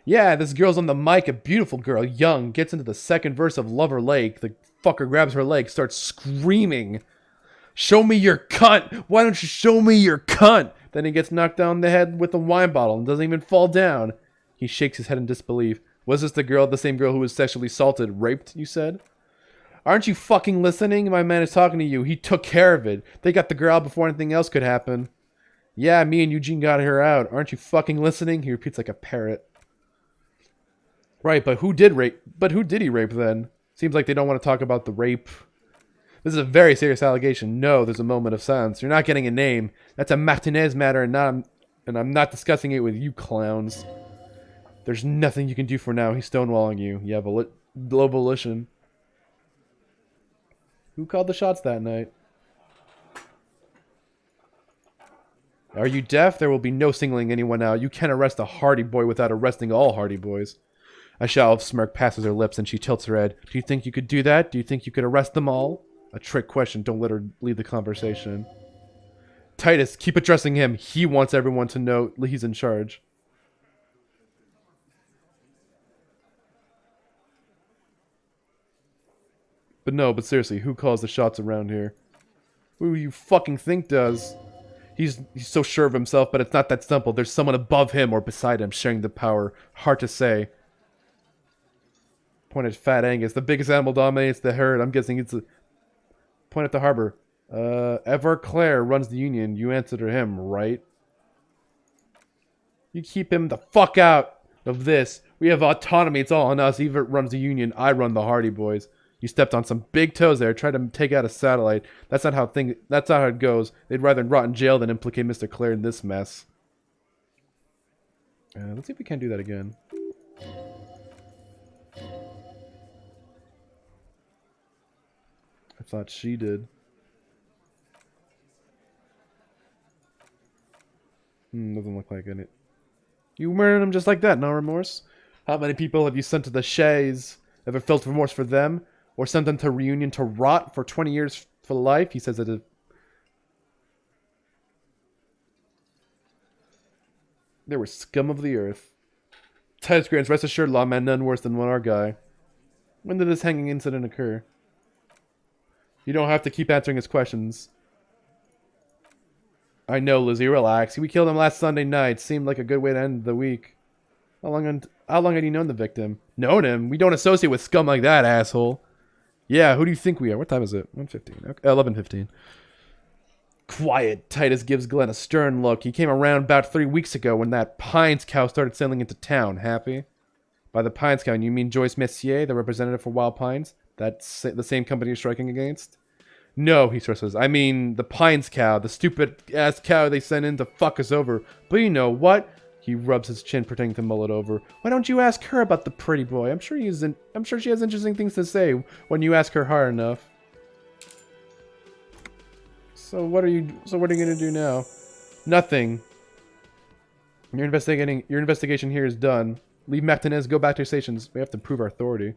Yeah, this girl's on the mic, a beautiful girl, young, gets into the second verse of Lover Lake. The fucker grabs her leg, starts screaming. Show me your cunt! Why don't you show me your cunt? Then he gets knocked down the head with a wine bottle and doesn't even fall down. He shakes his head in disbelief. Was this the same girl who was sexually assaulted, raped, you said? Aren't you fucking listening? My man is talking to you. He took care of it. They got the girl out before anything else could happen. Yeah, me and Eugene got her out. Aren't you fucking listening? He repeats like a parrot. Right, but who did he rape then? Seems like they don't want to talk about the rape. This is a very serious allegation. No, there's a moment of silence. You're not getting a name. That's a Martinez matter, and I'm not discussing it with you clowns. There's nothing you can do for now. He's stonewalling you. You have a low volition. Who called the shots that night? Are you deaf? There will be no singling anyone out. You can't arrest a Hardy Boy without arresting all Hardy Boys. A shout of smirk passes her lips and she tilts her head. Do you think you could do that? Do you think you could arrest them all? A trick question. Don't let her lead the conversation. Titus, keep addressing him. He wants everyone to know he's in charge. But seriously, who calls the shots around here? Who you fucking think does? He's so sure of himself, but it's not that simple. There's someone above him or beside him sharing the power. Hard to say. Point at Fat Angus. The biggest animal dominates the herd. I'm guessing it's a... Point at the harbor. Everclear runs the union. You answer to him, right? You keep him the fuck out of this. We have autonomy. It's all on us. Evert runs the union. I run the Hardy Boys. You stepped on some big toes there. Tried to take out a satellite. That's not how it goes. They'd rather rot in jail than implicate Mr. Clare in this mess. Let's see if we can do that again. I thought she did. Doesn't look like it. You murdered him just like that, no remorse? How many people have you sent to the Shays? Ever felt remorse for them? Or sent them to reunion to rot for 20 years for life? He says that they were scum of the earth. Titus grants, rest assured, lawman, none worse than our guy. When did this hanging incident occur? You don't have to keep answering his questions. I know, Lizzie, relax. We killed him last Sunday night. Seemed like a good way to end the week. How long had you known the victim? Known him? We don't associate with scum like that, asshole. Yeah, who do you think we are? What time is it? 1:15. Okay, 11:15. Quiet. Titus gives Glenn a stern look. He came around about 3 weeks ago when that Pines cow started sailing into town. Happy? By the Pines cow, you mean Joyce Messier, the representative for Wild Pines? That's the same company you're striking against? No, he stresses. I mean, the Pines cow, the stupid-ass cow they sent in to fuck us over. But you know what? He rubs his chin, pretending to mull it over. Why don't you ask her about the pretty boy? I'm sure she has interesting things to say when you ask her hard enough. So what are you gonna do now? Nothing. Your investigation here is done. Leave Martinez, go back to your stations. We have to prove our authority.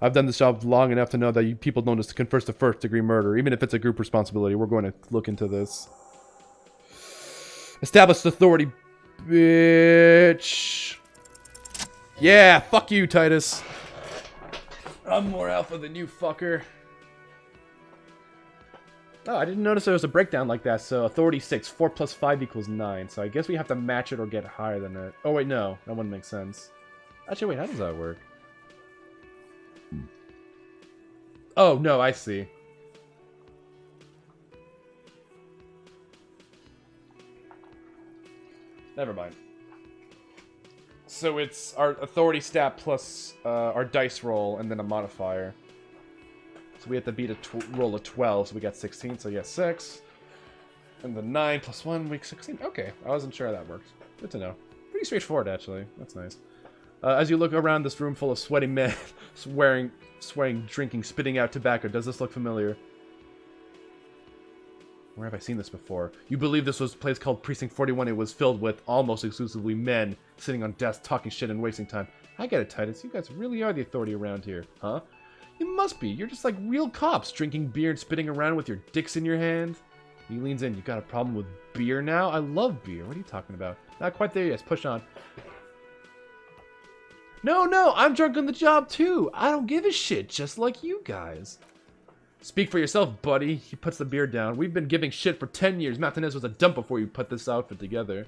I've done this job long enough to know that you people don't just confess to first-degree murder. Even if it's a group responsibility, we're going to look into this. Established authority, bitch. Yeah, fuck you, Titus. I'm more alpha than you, fucker. Oh, I didn't notice there was a breakdown like that. So, authority 6, 4 plus 5 equals 9. So, I guess we have to match it or get higher than it. Oh, wait, no. That wouldn't make sense. Actually, wait, how does that work? Oh, no, I see. Never mind. So it's our authority stat plus our dice roll and then a modifier. So we have to beat a roll of 12, so we got 16, so yeah, 6. And the 9 plus 1, week 16. Okay, I wasn't sure how that worked. Good to know. Pretty straightforward, actually. That's nice. As you look around this room full of sweaty men, swearing, drinking, spitting out tobacco, does this look familiar? Where have I seen this before? You believe this was a place called Precinct 41. It was filled with almost exclusively men sitting on desks talking shit and wasting time. I get it, Titus. You guys really are the authority around here, huh? You must be. You're just like real cops, drinking beer and spitting around with your dicks in your hand. He leans in. You got a problem with beer now? I love beer. What are you talking about? Not quite there yet. Push on. No, I'm drunk on the job too. I don't give a shit, just like you guys. Speak for yourself, buddy. He puts the beer down. We've been giving shit for 10 years. Martinez was a dump before you put this outfit together.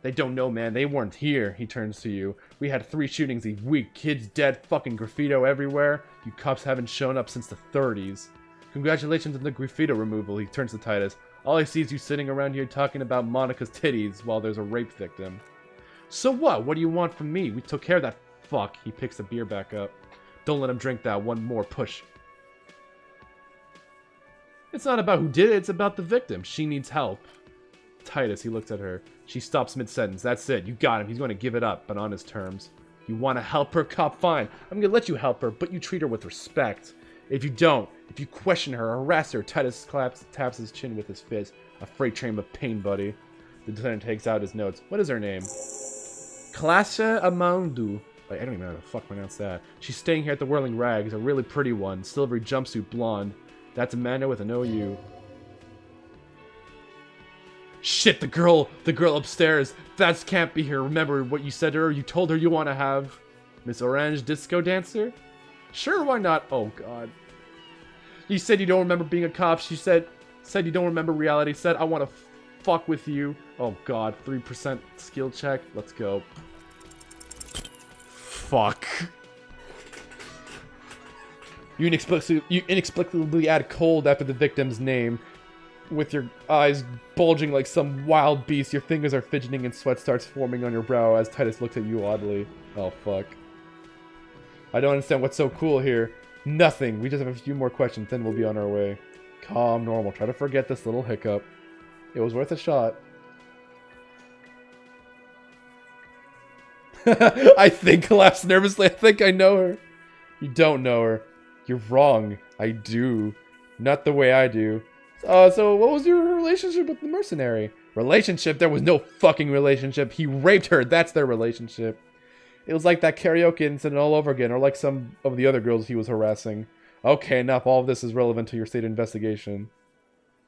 They don't know, man. They weren't here. He turns to you. We had 3 shootings a week. Kids dead, fucking graffito everywhere. You cops haven't shown up since the 30s. Congratulations on the graffito removal. He turns to Titus. All I see is you sitting around here talking about Monica's titties while there's a rape victim. So what? What do you want from me? We took care of that fuck. He picks the beer back up. Don't let him drink that. One more. Push. It's not about who did it. It's about the victim. She needs help. Titus, he looks at her. She stops mid-sentence. That's it. You got him. He's going to give it up, but on his terms. You want to help her, cop? Fine. I'm going to let you help her, but you treat her with respect. If you don't, if you question her, harass her, Titus taps his chin with his fist. A freight train of pain, buddy. The lieutenant takes out his notes. What is her name? Clasha Amandu. Like, I don't even know how to fuck pronounce that. She's staying here at the Whirling Rags, a really pretty one. Silvery jumpsuit, blonde. That's Amanda with an OU. Shit, the girl upstairs. That can't be here. Remember what you said to her? You told her you want to have... Miss Orange Disco Dancer? Sure, why not? Oh, God. You said you don't remember being a cop. She said you don't remember reality. Said, I want to fuck with you. Oh, God. 3% skill check. Let's go. Fuck. You inexplicably add cold after the victim's name. With your eyes bulging like some wild beast, your fingers are fidgeting and sweat starts forming on your brow as Titus looks at you oddly. Oh, fuck. I don't understand what's so cool here. Nothing. We just have a few more questions, then we'll be on our way. Calm, normal. Try to forget this little hiccup. It was worth a shot. I think, laughs nervously. I think I know her. You don't know her. You're wrong. I do. Not the way I do. So what was your relationship with the mercenary? Relationship? There was no fucking relationship. He raped her. That's their relationship. It was like that karaoke incident all over again, or like some of the other girls he was harassing. Okay, enough. All of this is relevant to your state investigation.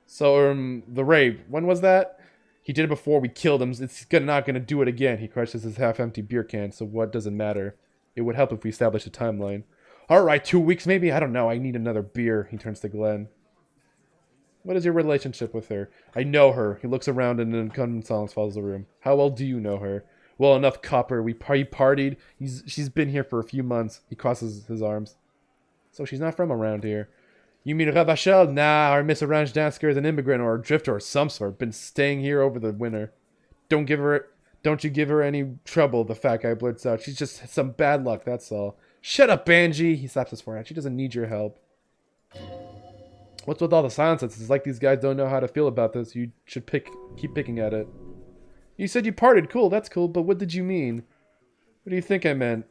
So, the rape. When was that? He did it before we killed him. It's not gonna do it again. He crushes his half-empty beer can, so what doesn't matter? It would help if we established a timeline. Alright, 2 weeks maybe? I don't know. I need another beer. He turns to Glenn. What is your relationship with her? I know her. He looks around and in gun silence follows the room. How well do you know her? Well enough, copper. We partied. She's been here for a few months. He crosses his arms. So she's not from around here. You mean Ravachel? Nah, our Miss Orange Dancer is an immigrant or a drifter or some sort. Been staying here over the winter. Don't you give her any trouble, the fat guy blurts out. She's just some bad luck, that's all. Shut up, Banji! He slaps his forehead. She doesn't need your help. What's with all the silence? It's like these guys don't know how to feel about this. You should keep picking at it. You said you parted. Cool, that's cool, but what did you mean? What do you think I meant?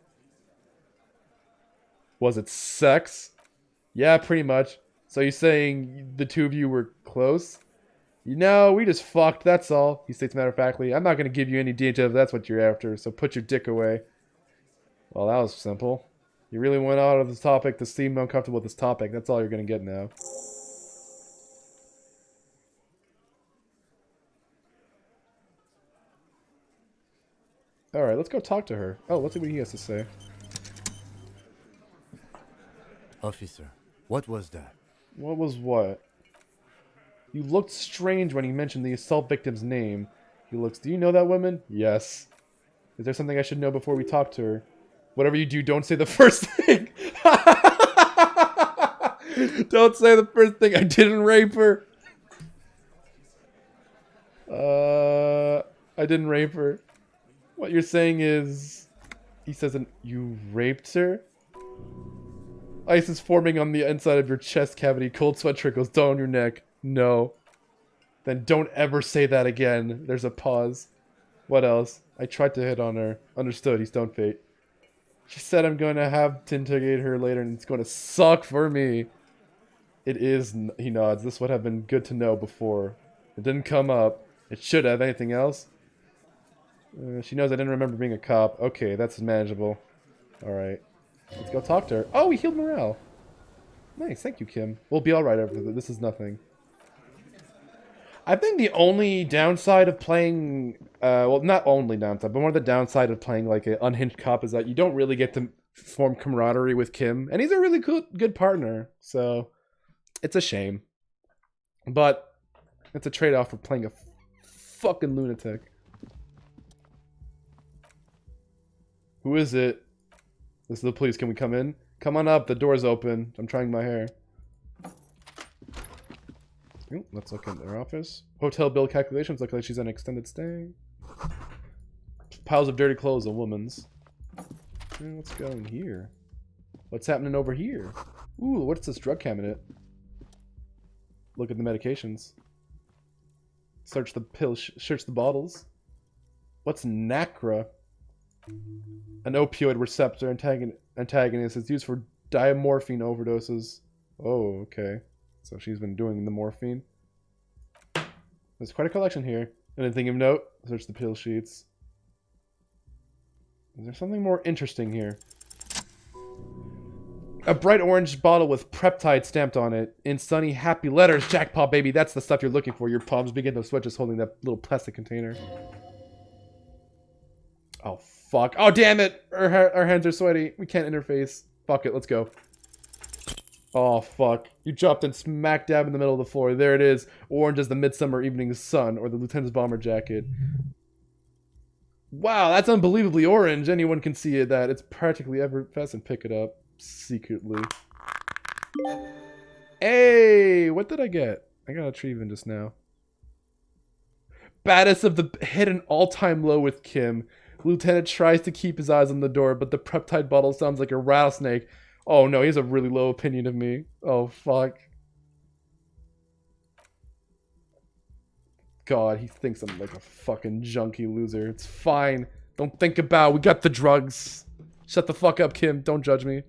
Was it sex? Yeah, pretty much. So you're saying the two of you were close? You know, we just fucked, that's all. He states matter-of-factly. I'm not going to give you any detail if that's what you're after, so put your dick away. Well, that was simple. You really went out of the topic to seem uncomfortable with this topic. That's all you're going to get now. Alright, let's go talk to her. Oh, let's see what he has to say. Officer, what was that? What was what? You looked strange when he mentioned the assault victim's name. He looks, do you know that woman? Yes. Is there something I should know before we talk to her? Whatever you do, don't say the first thing. Don't say the first thing. I didn't rape her. I didn't rape her. What you're saying is... He says, you raped her? Ice is forming on the inside of your chest cavity. Cold sweat trickles down your neck. No. Then don't ever say that again. There's a pause. What else? I tried to hit on her. Understood. He's stone fate. She said I'm going to have to interrogate her later and it's going to suck for me. It is, he nods. This would have been good to know before. It didn't come up. It should have. Anything else? She knows I didn't remember being a cop. Okay, that's manageable. Alright. Let's go talk to her. Oh, we healed morale. Nice, thank you, Kim. We'll be alright after this. This is nothing. I think the only downside of playing... well, not only downside, but one of the downside of playing like an unhinged cop is that you don't really get to form camaraderie with Kim. And he's a really good partner. So, it's a shame. But, it's a trade-off for playing a fucking lunatic. Who is it? This is the police. Can we come in? Come on up. The door's open. I'm trying my hair. Ooh, let's look in their office. Hotel bill calculations. Look like she's on extended stay. Piles of dirty clothes. A woman's. Let's go in here. What's happening over here? Ooh, what's this drug cabinet? Look at the medications. Search the pills. Search the bottles. What's NACRA? An opioid receptor antagonist is used for diamorphine overdoses. Oh, okay. So she's been doing the morphine. There's quite a collection here. Anything of note? Search the pill sheets. Is there something more interesting here? A bright orange bottle with Preptide stamped on it. In sunny, happy letters. Jackpot, baby. That's the stuff you're looking for. Your palms begin to sweat just holding that little plastic container. Oh, fuck. Oh, damn it! Our hands are sweaty. We can't interface. Fuck it, let's go. Oh, fuck. You dropped in smack dab in the middle of the floor. There it is. Orange as the midsummer evening sun, or the lieutenant's bomber jacket. Wow, that's unbelievably orange. Anyone can see it, that. It's practically effervescent. Pick it up. Secretly. Hey! What did I get? I got a achievement just now. Baddest of the hit an all-time low with Kim. Lieutenant tries to keep his eyes on the door, but the peptide bottle sounds like a rattlesnake. Oh no, he has a really low opinion of me. Oh fuck. God, he thinks I'm like a fucking junkie loser. It's fine. Don't think about it. We got the drugs. Shut the fuck up, Kim. Don't judge me.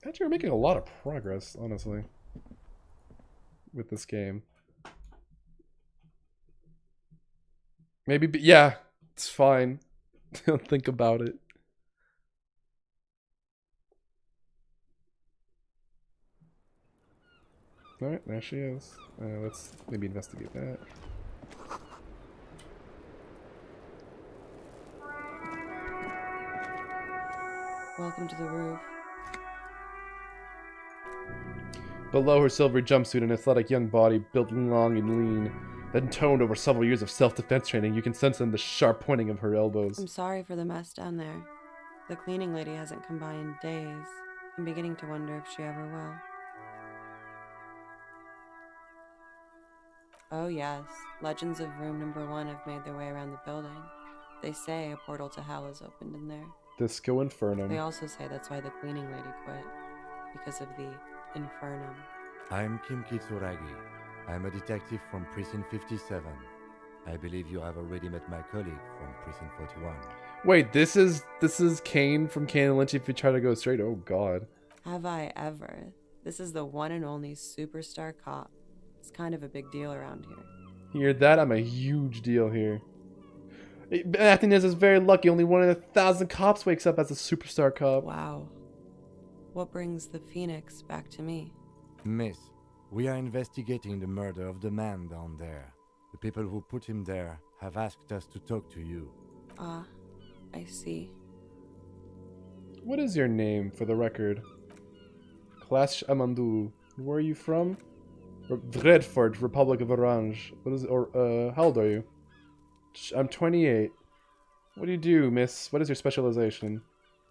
Actually, we're making a lot of progress, honestly, with this game. Maybe, yeah, it's fine. Don't think about it. Alright, there she is. Let's maybe investigate that. Welcome to the roof. Below her silvery jumpsuit, an athletic young body, built long and lean, then toned over several years of self-defense training. You can sense in the sharp pointing of her elbows. I'm sorry for the mess down there. The cleaning lady hasn't come by in days. I'm beginning to wonder if she ever will. Oh yes, legends of room number 1 have made their way around the building. They say a portal to hell is opened in there. Disco Infernum. They also say that's why the cleaning lady quit. Because of the Infernum. I'm Kim Kitsuragi. I'm a detective from Precinct 57. I believe you have already met my colleague from Precinct 41. Wait, this is Kane from Kane and Lynch if you try to go straight. Oh god. Have I ever? This is the one and only superstar cop. It's kind of a big deal around here. Hear that? I'm a huge deal here. Acting is very lucky. Only 1 in 1,000 cops wakes up as a superstar cop. Wow. What brings the Phoenix back to me? Miss, we are investigating the murder of the man down there. The people who put him there have asked us to talk to you. Ah, I see. What is your name, for the record? Clash Amandu. Where are you from? Vredford, Republic of Orange. What is it? Or, how old are you? I'm 28. What do you do, miss? What is your specialization?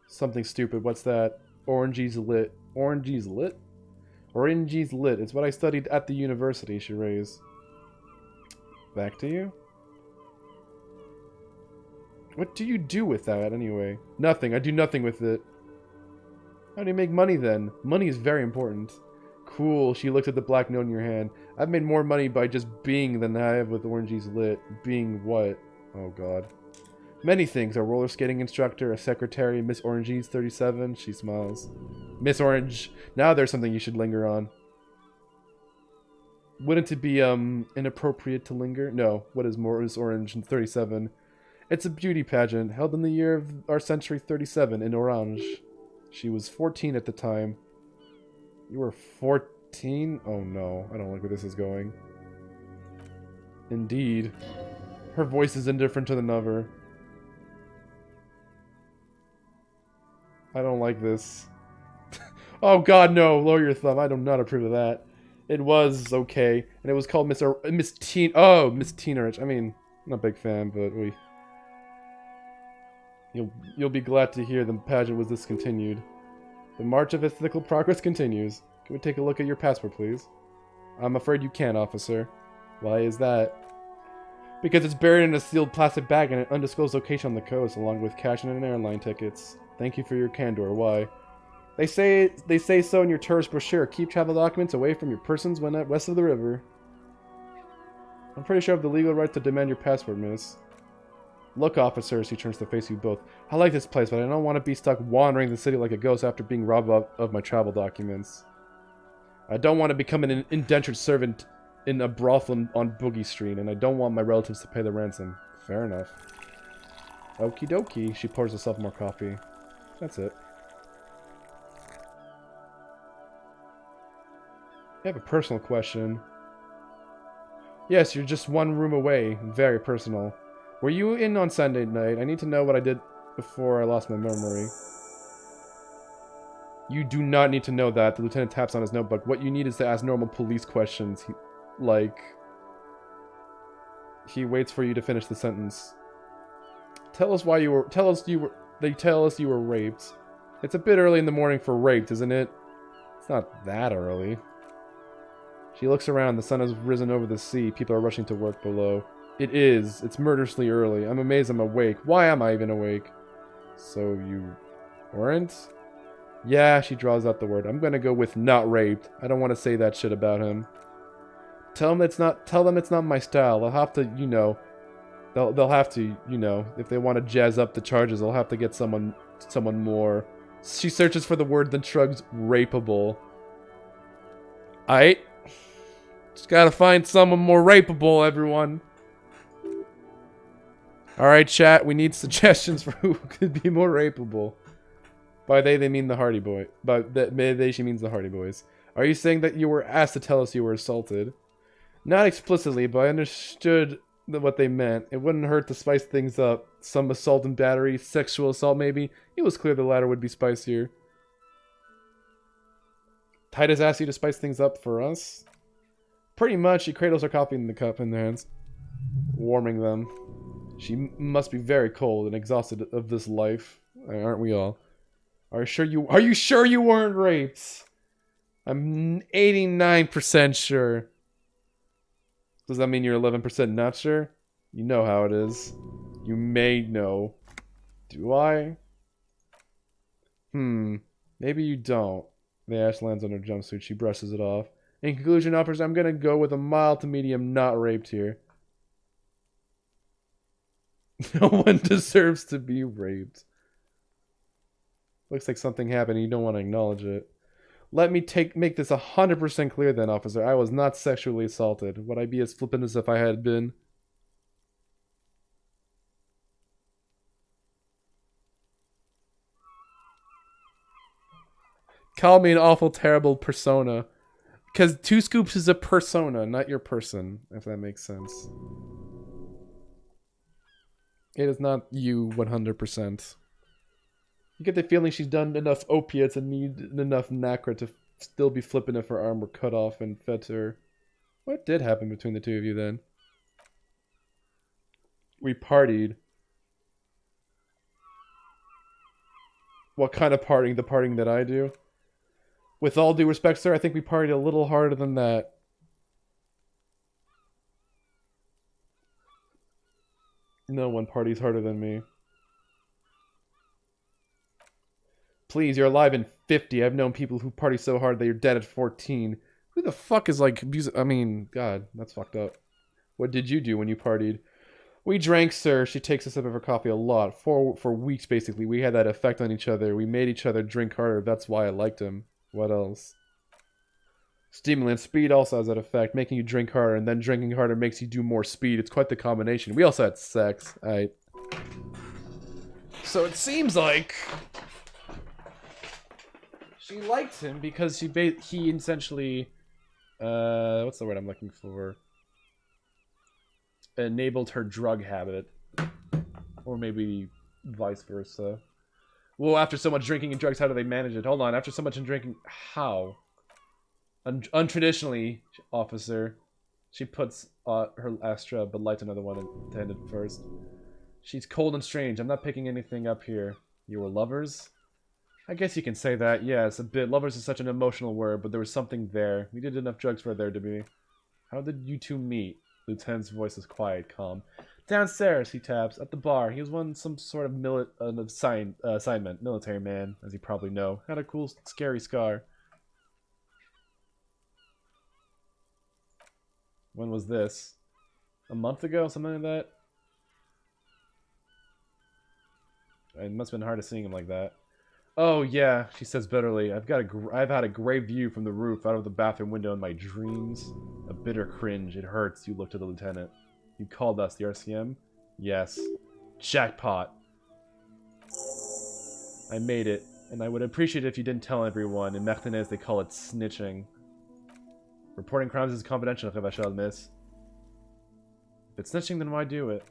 Something stupid. What's that? Orange's lit. Orange's lit? Orange's lit. It's what I studied at the university, she raised. Back to you? What do you do with that, anyway? Nothing. I do nothing with it. How do you make money, then? Money is very important. Cool. She looked at the black note in your hand. I've made more money by just being than I have with Orange's lit. Being what? Oh, God. Many things. A roller skating instructor, a secretary, Miss Orange's 37. She smiles. Miss Orange. Now there's something you should linger on. Wouldn't it be, inappropriate to linger? No. What is Miss Orange in 37? It's a beauty pageant held in the year of our century 37 in Orange. She was 14 at the time. You were 14? Oh no, I don't like where this is going. Indeed. Her voice is indifferent to the lover. I don't like this. Oh god, no! Lower your thumb. I do not approve of that. It was okay, and it was called Miss Teen. Oh, Miss Teenerich. I mean, I'm not a big fan, but you'll be glad to hear the pageant was discontinued. The march of ethical progress continues. Can we take a look at your passport, please? I'm afraid you can't, officer. Why is that? Because it's buried in a sealed plastic bag in an undisclosed location on the coast, along with cash and airline tickets. Thank you for your candor. Why? They say so in your tourist brochure. Keep travel documents away from your persons when at west of the river. I'm pretty sure I have the legal right to demand your passport, miss. Look, officers, he turns to face you both. I like this place, but I don't want to be stuck wandering the city like a ghost after being robbed of my travel documents. I don't want to become an indentured servant in a brothel on Boogie Street, and I don't want my relatives to pay the ransom. Fair enough. Okie dokie. She pours herself more coffee. That's it. I have a personal question. Yes, you're just one room away. Very personal. Were you in on Sunday night? I need to know what I did before I lost my memory. You do not need to know that. The lieutenant taps on his notebook. What you need is to ask normal police questions. He waits for you to finish the sentence. Tell us why you were... They tell us you were raped. It's a bit early in the morning for raped, isn't it? It's not that early. She looks around. The sun has risen over the sea. People are rushing to work below. It is. It's murderously early. I'm amazed I'm awake. Why am I even awake? So you weren't? Yeah, she draws out the word. I'm gonna go with not raped. I don't want to say that shit about him. Tell them it's not my style. They'll have to, you know, they'll have to, you know, if they want to jazz up the charges, they'll have to get someone more. She searches for the word, then shrugs. Rapeable. Aight. Just gotta find someone more rapeable, everyone. Alright, chat, we need suggestions for who could be more rapeable. By they mean the Hardy Boy. By they, she means the Hardy Boys. Are you saying that you were asked to tell us you were assaulted? Not explicitly, but I understood what they meant. It wouldn't hurt to spice things up. Some assault and battery, sexual assault maybe. It was clear the latter would be spicier. Titus asked you to spice things up for us? Pretty much. She cradles her coffee in the cup in their hands, warming them. She must be very cold and exhausted of this life. Aren't we all? Are you sure you weren't raped? I'm 89% sure. Does that mean you're 11% not sure? You know how it is. You may know. Do I? Maybe you don't. The ash lands on her jumpsuit. She brushes it off. In conclusion, officers, I'm gonna go with a mild to medium not raped here. No one deserves to be raped. Looks like something happened and you don't want to acknowledge it. Let me make this 100% clear then, officer. I was not sexually assaulted. Would I be as flippant as if I had been? Call me an awful, terrible persona. Because 2 Scoops is a persona, not your person, if that makes sense. It is not you 100%. You get the feeling she's done enough opiates and need enough nacra to still be flipping if her arm were cut off and fed to her. What did happen between the two of you then? We partied. What kind of partying? The partying that I do? With all due respect, sir, I think we partied a little harder than that. No one parties harder than me. Please, you're alive in 50. I've known people who party so hard that you're dead at 14. Who the fuck is like abusing? I mean, God, that's fucked up. What did you do when you partied? We drank, sir. She takes a sip of her coffee a lot. For weeks, basically. We had that effect on each other. We made each other drink harder. That's why I liked him. What else? Stimulant. Speed also has that effect. Making you drink harder, and then drinking harder makes you do more speed. It's quite the combination. We also had sex. Alright. So it seems like she liked him because he essentially, what's the word I'm looking for? Enabled her drug habit. Or maybe vice versa. Well, after so much drinking and drugs, how do they manage it? Hold on, after so much drinking, how? Untraditionally, officer. She puts her extra but lights another one intended first. She's cold and strange. I'm not picking anything up here. You were lovers? I guess you can say that, yes, a bit. Lovers is such an emotional word, but there was something there. We did enough drugs for there to be. How did you two meet? Lieutenant's voice is quiet, calm. Downstairs, he taps. At the bar. He was some sort of assignment. Military man, as you probably know. Had a cool, scary scar. When was this? A month ago? Something like that? It must have been hard to seeing him like that. Oh yeah, she says bitterly. I've had a great view from the roof out of the bathroom window in my dreams. A bitter cringe. It hurts. You look to the lieutenant. You called us the RCM? Yes. Jackpot. I made it, and I would appreciate it if you didn't tell everyone. In Martinez, they call it snitching. Reporting crimes is confidential, if I shall miss. If it's snitching, then why do it?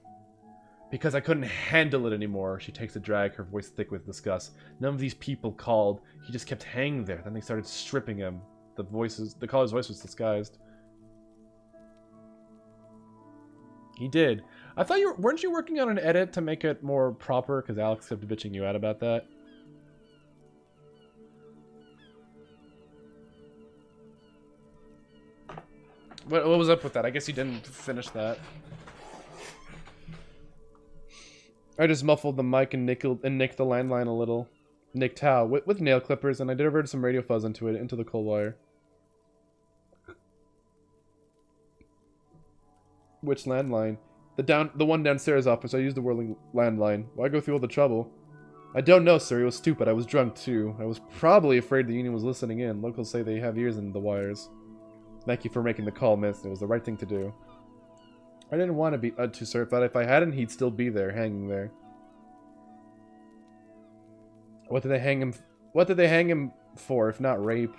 Because I couldn't handle it anymore. She takes a drag, her voice thick with disgust. None of these people called. He just kept hanging there. Then they started stripping him. The caller's voice was disguised. He did. I thought weren't you working on an edit to make it more proper? Because Alex kept bitching you out about that. What was up with that? I guess you didn't finish that. I just muffled the mic and nicked the landline a little. Nicked how? With nail clippers, and I diverted some radio fuzz into the cold wire. Which landline? The one downstairs office. I used the whirling landline. Why go through all the trouble? I don't know, sir. It was stupid. I was drunk too. I was probably afraid the union was listening in. Locals say they have ears in the wires. Thank you for making the call, miss. It was the right thing to do. I didn't want to be to sir, but if I hadn't, he'd still be there, hanging there. What did they hang him? What did they hang him for, if not rape?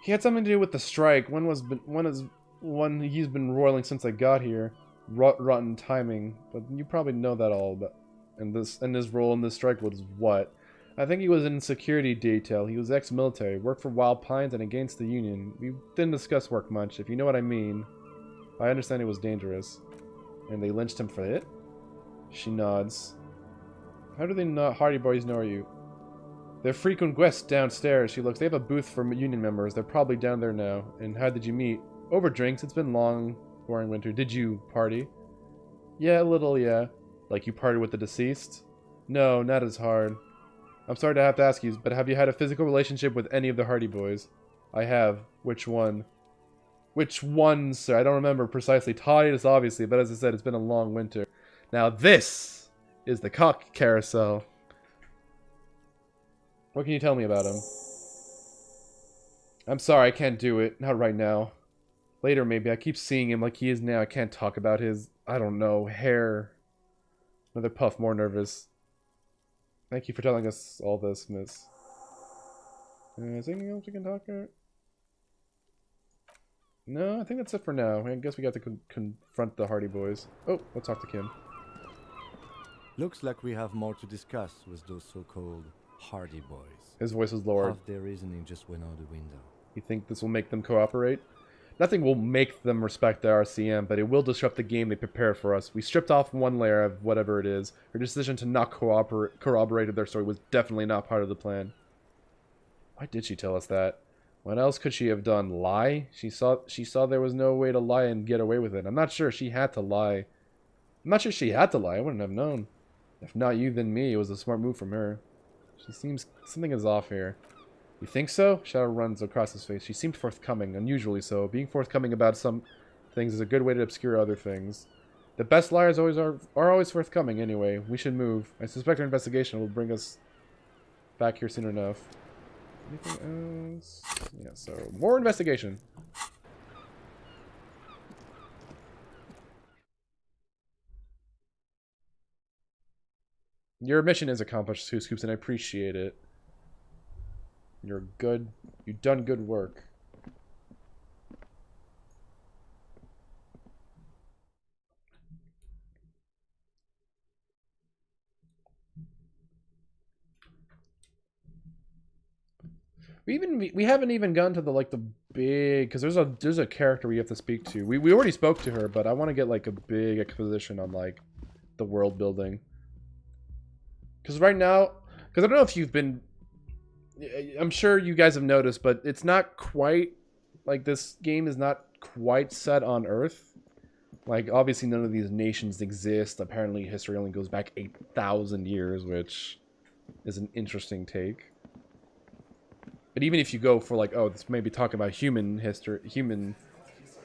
He had something to do with the strike. One he's been roiling since I got here. Rotten timing, but you probably know that all. But and his role in this strike was what? I think he was in security detail. He was ex-military, worked for Wild Pines and against the Union. We didn't discuss work much, if you know what I mean. I understand it was dangerous. And they lynched him for it? She nods. How do they not Hardy Boys know you? They're frequent guests downstairs. She looks. They have a booth for Union members. They're probably down there now. And how did you meet? Over drinks. It's been long, boring winter. Did you party? Yeah, a little, yeah. Like you partied with the deceased? No, not as hard. I'm sorry to have to ask you, but have you had a physical relationship with any of the Hardy Boys? I have. Which one? Which one, sir? I don't remember precisely. Titus, obviously, but as I said, it's been a long winter. Now this is the cock carousel. What can you tell me about him? I'm sorry, I can't do it. Not right now. Later, maybe. I keep seeing him like he is now. I can't talk about his, I don't know, hair. Another puff, more nervous. Thank you for telling us all this, miss. Is there anything else we can talk about? No, I think that's it for now. I guess we got to confront the Hardy Boys. Oh, let's talk to Kim. Looks like we have more to discuss with those so-called Hardy Boys. His voice was lowered. Half their reasoning just went out the window. You think this will make them cooperate? Nothing will make them respect the RCM, but it will disrupt the game they prepared for us. We stripped off one layer of whatever it is. Her decision to not corroborate their story was definitely not part of the plan. Why did she tell us that? What else could she have done? Lie? She saw there was no way to lie and get away with it. I'm not sure she had to lie. I'm not sure she had to lie. I wouldn't have known. If not you, then me. It was a smart move from her. She seems... something is off here. You think so? Shadow runs across his face. She seemed forthcoming, unusually so. Being forthcoming about some things is a good way to obscure other things. The best liars are always forthcoming anyway. We should move. I suspect our investigation will bring us back here soon enough. Anything else? Yeah, so more investigation. Your mission is accomplished, Two Scoops, and I appreciate it. You're good. You've done good work. We haven't even gone to the big, because there's a character we have to speak to. We already spoke to her, but I want to get like a big exposition on the world building. Because right now, because I don't know if you've been, I'm sure you guys have noticed, but it's not quite, this game is not quite set on Earth. Obviously none of these nations exist. Apparently history only goes back 8,000 years, which is an interesting take. But even if you go for oh, this maybe talking about human history,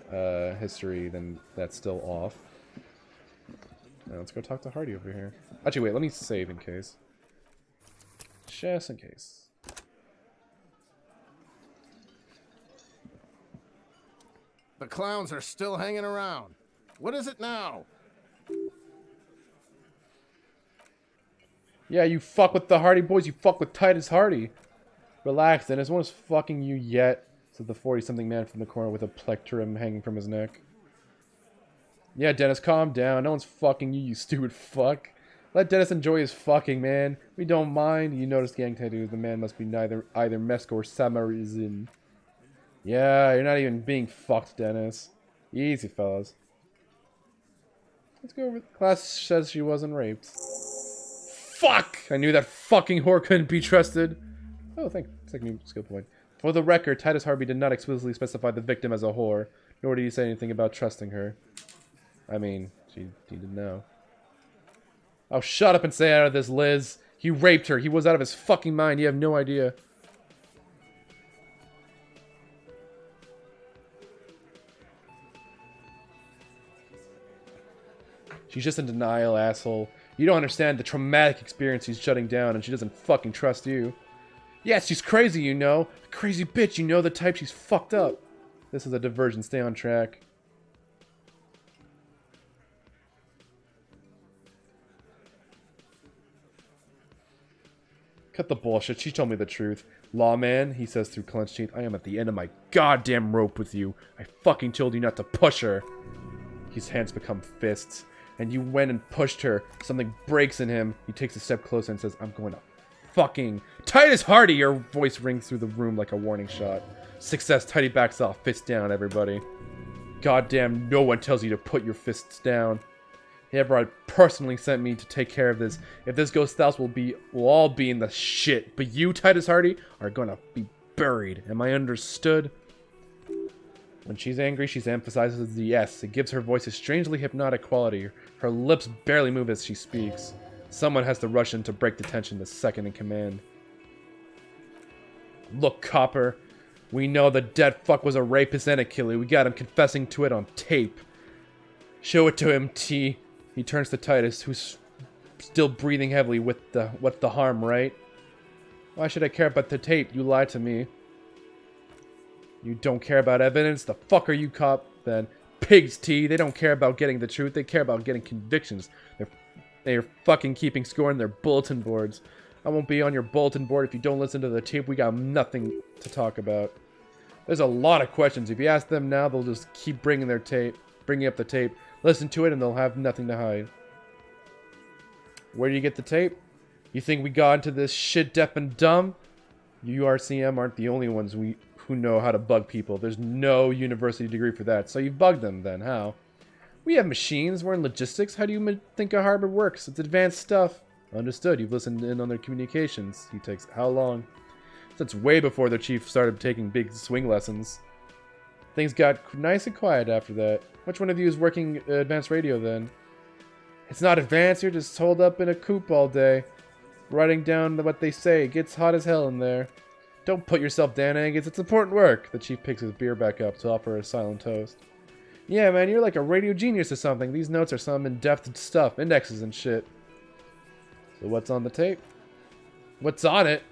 then that's still off. Now let's go talk to Hardy over here. Actually, wait, let me save in case. Just in case. The clowns are still hanging around. What is it now? Yeah, you fuck with the Hardy Boys, you fuck with Titus Hardy. Relax, Dennis. No one's fucking you yet. said the 40-something man from the corner with a plectrum hanging from his neck. Yeah, Dennis, calm down. No one's fucking you, you stupid fuck. Let Dennis enjoy his fucking, man. We don't mind. You notice gang tattoos. The man must be either Mesk or Samarizin. Yeah, you're not even being fucked, Dennis. Easy, fellas. Let's go over. Class says she wasn't raped. Fuck! I knew that fucking whore couldn't be trusted. Oh, thanks. New skill point. For the record, Titus Harvey did not explicitly specify the victim as a whore, nor did he say anything about trusting her. I mean, he didn't know. Oh, shut up and stay out of this, Liz. He raped her. He was out of his fucking mind. You have no idea. She's just in denial, asshole. You don't understand the traumatic experience she's shutting down, and she doesn't fucking trust you. Yes, she's crazy, you know. A crazy bitch, you know, the type. She's fucked up. This is a diversion. Stay on track. Cut the bullshit. She told me the truth. Lawman, he says through clenched teeth, I am at the end of my goddamn rope with you. I fucking told you not to push her. His hands become fists. And you went and pushed her. Something breaks in him. He takes a step closer and says, I'm going to fucking... Titus Hardy! Your voice rings through the room like a warning shot. Success. Tidy backs off. Fists down, everybody. Goddamn, no one tells you to put your fists down. Everard personally sent me to take care of this. If this goes south, we'll all be in the shit. But you, Titus Hardy, are gonna be buried. Am I understood? When she's angry, she emphasizes the yes. It gives her voice a strangely hypnotic quality. Her lips barely move as she speaks. Someone has to rush in to break the tension, the second in command. Look, Copper. We know the dead fuck was a rapist and a killer. We got him confessing to it on tape. Show it to him, T. He turns to Titus, who's still breathing heavily with what's the harm, right? Why should I care about the tape? You lied to me. You don't care about evidence? The fuck are you, cop, then? Pigs, T. They don't care about getting the truth. They care about getting convictions. They're fucking keeping score on their bulletin boards. I won't be on your bulletin board if you don't listen to the tape. We got nothing to talk about. There's a lot of questions. If you ask them now, they'll just keep bringing up the tape. Listen to it and they'll have nothing to hide. Where do you get the tape? You think we got into this shit deaf and dumb? You RCM aren't the only ones who know how to bug people. There's no university degree for that. So you've bugged them then, how? We have machines. We're in logistics. How do you think a harbor works? It's advanced stuff. Understood. You've listened in on their communications. He takes how long? Since way before the chief started taking big swing lessons. Things got nice and quiet after that. Which one of you is working advanced radio then? It's not advanced. You're just holed up in a coop all day. Writing down what they say. It gets hot as hell in there. Don't put yourself down, Angus. It's important work. The chief picks his beer back up to offer a silent toast. Yeah, man, you're like a radio genius or something. These notes are some in-depth stuff. Indexes and shit. So what's on the tape? What's on it?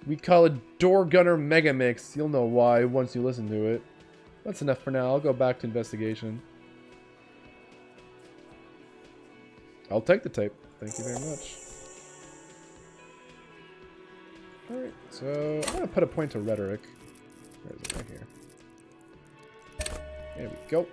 We call it Door Gunner Mega Mix. You'll know why once you listen to it. That's enough for now. I'll go back to investigation. I'll take the tape. Thank you very much. Alright, so I'm going to put a point to rhetoric. Where is it? Right here. There we go.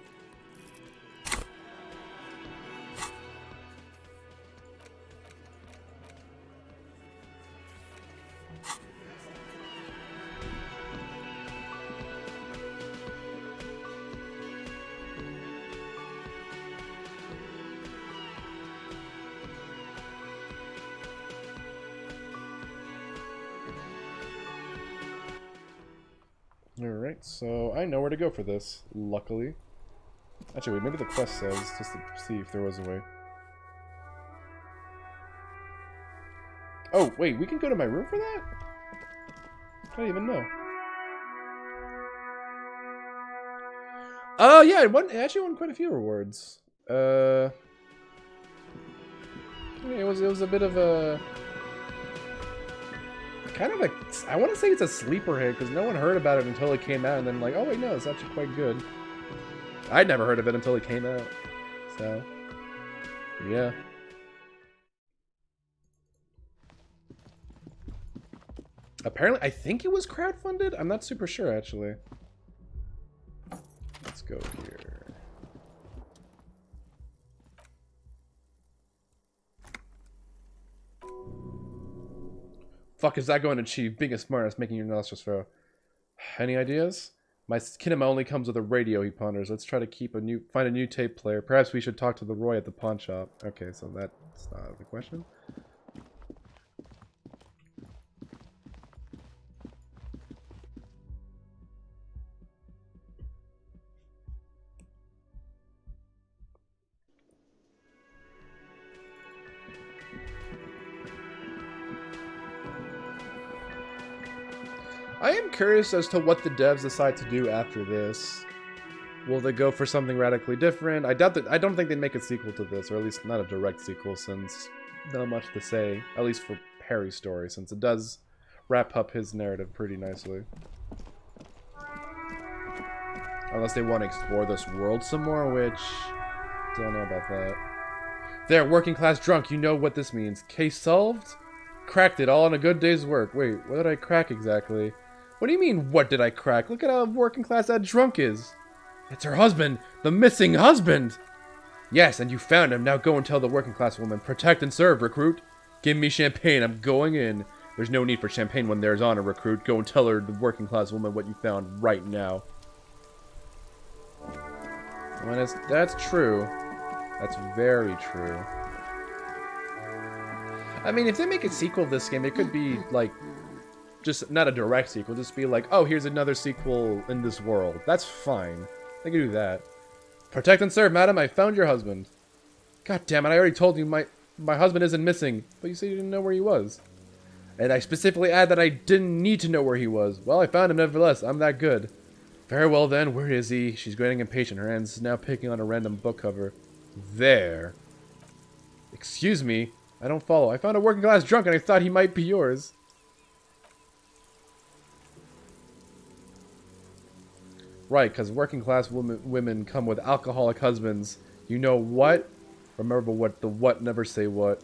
Alright, so I know where to go for this, luckily. Actually, wait, maybe the quest says, just to see if there was a way. Oh, wait, we can go to my room for that? I don't even know. Oh, yeah, it actually won quite a few rewards. It was a bit of a... kind of a, I want to say it's a sleeper hit because no one heard about it until it came out, and then like, oh wait, no, it's actually quite good. I'd never heard of it until it came out, so yeah. Apparently, I think it was crowdfunded. I'm not super sure actually. go here. Fuck is that going to achieve? Being a smartass, making your nostrils furrow. Any ideas? My kinema only comes with a radio, he ponders. Let's try to find a new tape player. Perhaps we should talk to the Roy at the pawn shop. Okay, so that's not the question. I am curious as to what the devs decide to do after this. Will they go for something radically different? I doubt that. I don't think they'd make a sequel to this, or at least not a direct sequel, since not much to say, at least for Harry's story, since it does wrap up his narrative pretty nicely. Unless they want to explore this world some more, which don't know about that. There, working class drunk. You know what this means. Case solved? Cracked it all in a good day's work. Wait, what did I crack exactly? What do you mean, what did I crack? Look at how working class that drunk is. It's her husband! The missing husband! Yes, and you found him. Now go and tell the working class woman. Protect and serve, recruit. Give me champagne. I'm going in. There's no need for champagne when there's honor, recruit. Go and tell her, the working class woman, what you found right now. Well, that's true. That's very true. I mean, if they make a sequel to this game, it could be, like, just not a direct sequel. Just be like, oh, here's another sequel in this world. That's fine. They can do that. Protect and serve, madam. I found your husband. God damn it, I already told you my husband isn't missing. But you said you didn't know where he was. And I specifically add that I didn't need to know where he was. Well, I found him nevertheless. I'm that good. Very well then, where is he? She's getting impatient. Her hands now picking on a random book cover. There. Excuse me. I don't follow. I found a working class drunk and I thought he might be yours. Right, because working class women come with alcoholic husbands. You know what? Remember what the what, never say what.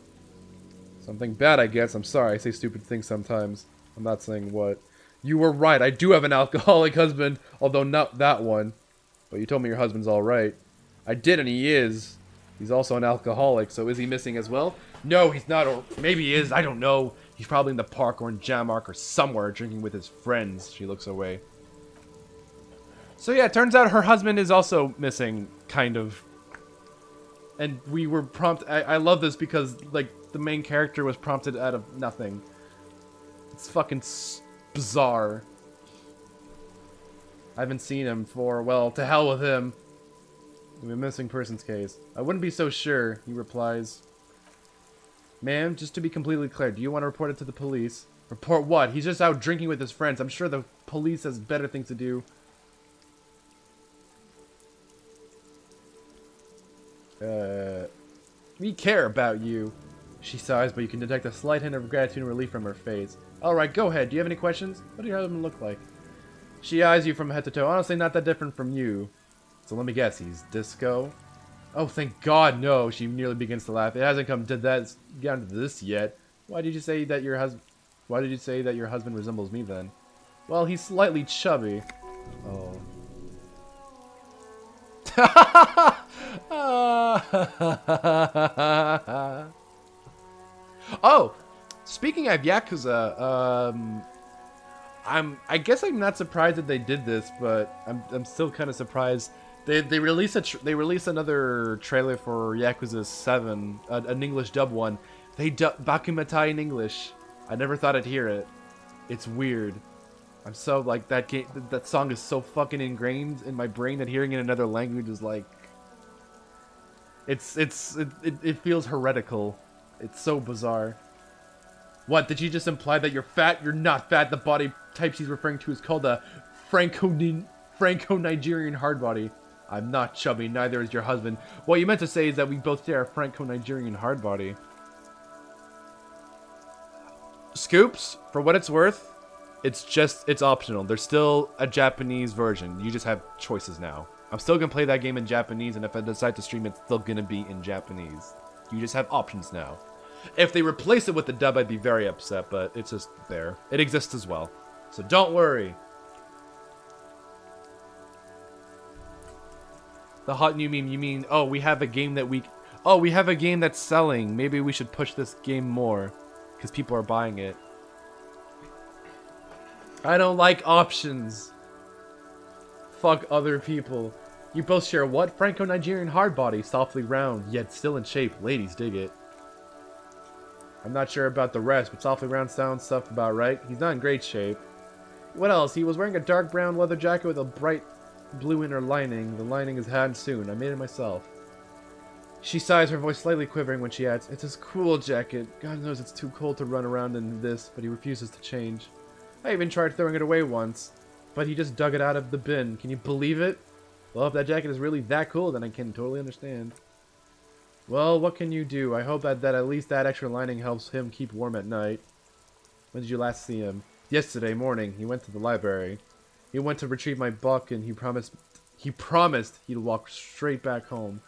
Something bad, I guess. I'm sorry, I say stupid things sometimes. I'm not saying what. You were right, I do have an alcoholic husband, although not that one. But you told me your husband's alright. I did, and he is. He's also an alcoholic, so is he missing as well? No, he's not, or maybe he is, I don't know. He's probably in the park or in Jamark or somewhere drinking with his friends. She looks away. So yeah, it turns out her husband is also missing, kind of. And we were I love this because, like, the main character was prompted out of nothing. It's fucking bizarre. I haven't seen him for, well, to hell with him. In a missing persons case. I wouldn't be so sure, he replies. Ma'am, just to be completely clear, do you want to report it to the police? Report what? He's just out drinking with his friends. I'm sure the police has better things to do. We care about you. She sighs, but you can detect a slight hint of gratitude and relief from her face. Alright, go ahead. Do you have any questions? What do your husband look like? She eyes you from head to toe. Honestly, not that different from you. So let me guess, he's disco? Oh, thank God, no. She nearly begins to laugh. It hasn't come to that down to this yet. Why did you say that your husband resembles me then? Well, he's slightly chubby. Oh. Oh, speaking of Yakuza, I guess I'm not surprised that they did this, but I'm still kind of surprised. They released another trailer for Yakuza 7, an English dub one. They dubbed Bakumatai in English. I never thought I'd hear it. It's weird. I'm so, like, that song is so fucking ingrained in my brain that hearing it in another language is like, it feels heretical. It's so bizarre. What, did you just imply that you're fat? You're not fat. The body type she's referring to is called a Franco-Nigerian hardbody. I'm not chubby, neither is your husband. What you meant to say is that we both share a Franco-Nigerian hardbody. Scoops, for what it's worth, it's optional. There's still a Japanese version. You just have choices now. I'm still gonna play that game in Japanese, and if I decide to stream it, it's still gonna be in Japanese. You just have options now. If they replace it with the dub, I'd be very upset, but it's just there. It exists as well. So don't worry. The hot new meme, you mean, oh, we have a game that we... Oh, we have a game that's selling. Maybe we should push this game more. Because people are buying it. I don't like options. Fuck other people. You both share what? Franco-Nigerian hard body, softly round, yet still in shape. Ladies dig it. I'm not sure about the rest, but softly round sounds stuff about right. He's not in great shape. What else? He was wearing a dark brown leather jacket with a bright blue inner lining. The lining is hand sewn. I made it myself. She sighs, her voice slightly quivering when she adds, "It's his cool jacket. God knows it's too cold to run around in this, but he refuses to change. I even tried throwing it away once, but he just dug it out of the bin. Can you believe it? Well, if that jacket is really that cool, then I can totally understand. Well, what can you do? I hope that at least that extra lining helps him keep warm at night." When did you last see him? Yesterday morning. He went to the library. He went to retrieve my book, and he promised he'd walk straight back home.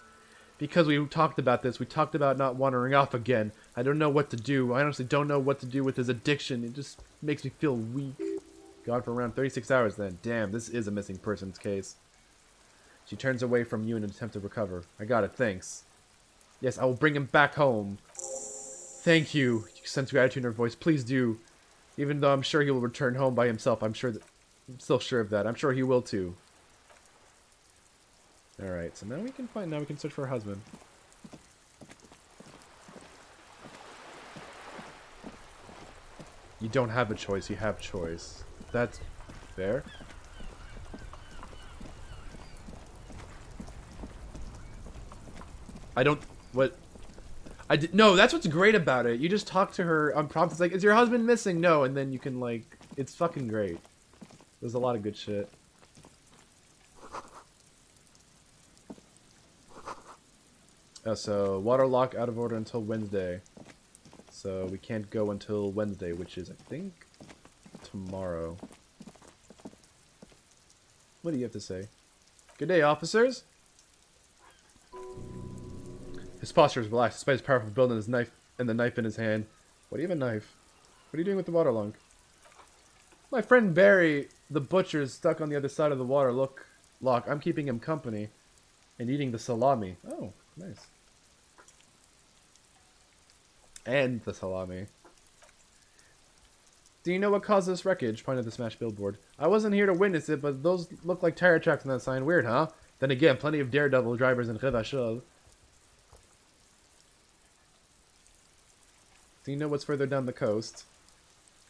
Because we talked about this, we talked about not wandering off again. I don't know what to do. I honestly don't know what to do with his addiction. It just makes me feel weak. Gone for around 36 hours then. Damn, this is a missing persons case. She turns away from you in an attempt to recover. I got it, thanks. Yes, I will bring him back home. Thank you. You sense gratitude in her voice. Please do. Even though I'm sure he will return home by himself, I'm still sure of that. I'm sure he will too. Alright, so now we can search for her husband. You don't have a choice, you have choice. That's fair. No, that's what's great about it. You just talk to her on prompt. It's like, is your husband missing? No, and then you can, like, it's fucking great. There's a lot of good shit. So, water lock out of order until Wednesday. So, we can't go until Wednesday, which is, I think, tomorrow. What do you have to say? Good day, officers. His posture is relaxed, despite his powerful build and his knife and the knife in his hand. What do you have a knife? What are you doing with the water lunk? My friend Barry, the butcher, is stuck on the other side of the water lock. I'm keeping him company and eating the salami. Oh, nice. And the salami. Do you know what caused this wreckage? Pointed at the smashed billboard. I wasn't here to witness it, but those look like tire tracks on that sign. Weird, huh? Then again, plenty of daredevil drivers in Revachol. Do you know what's further down the coast?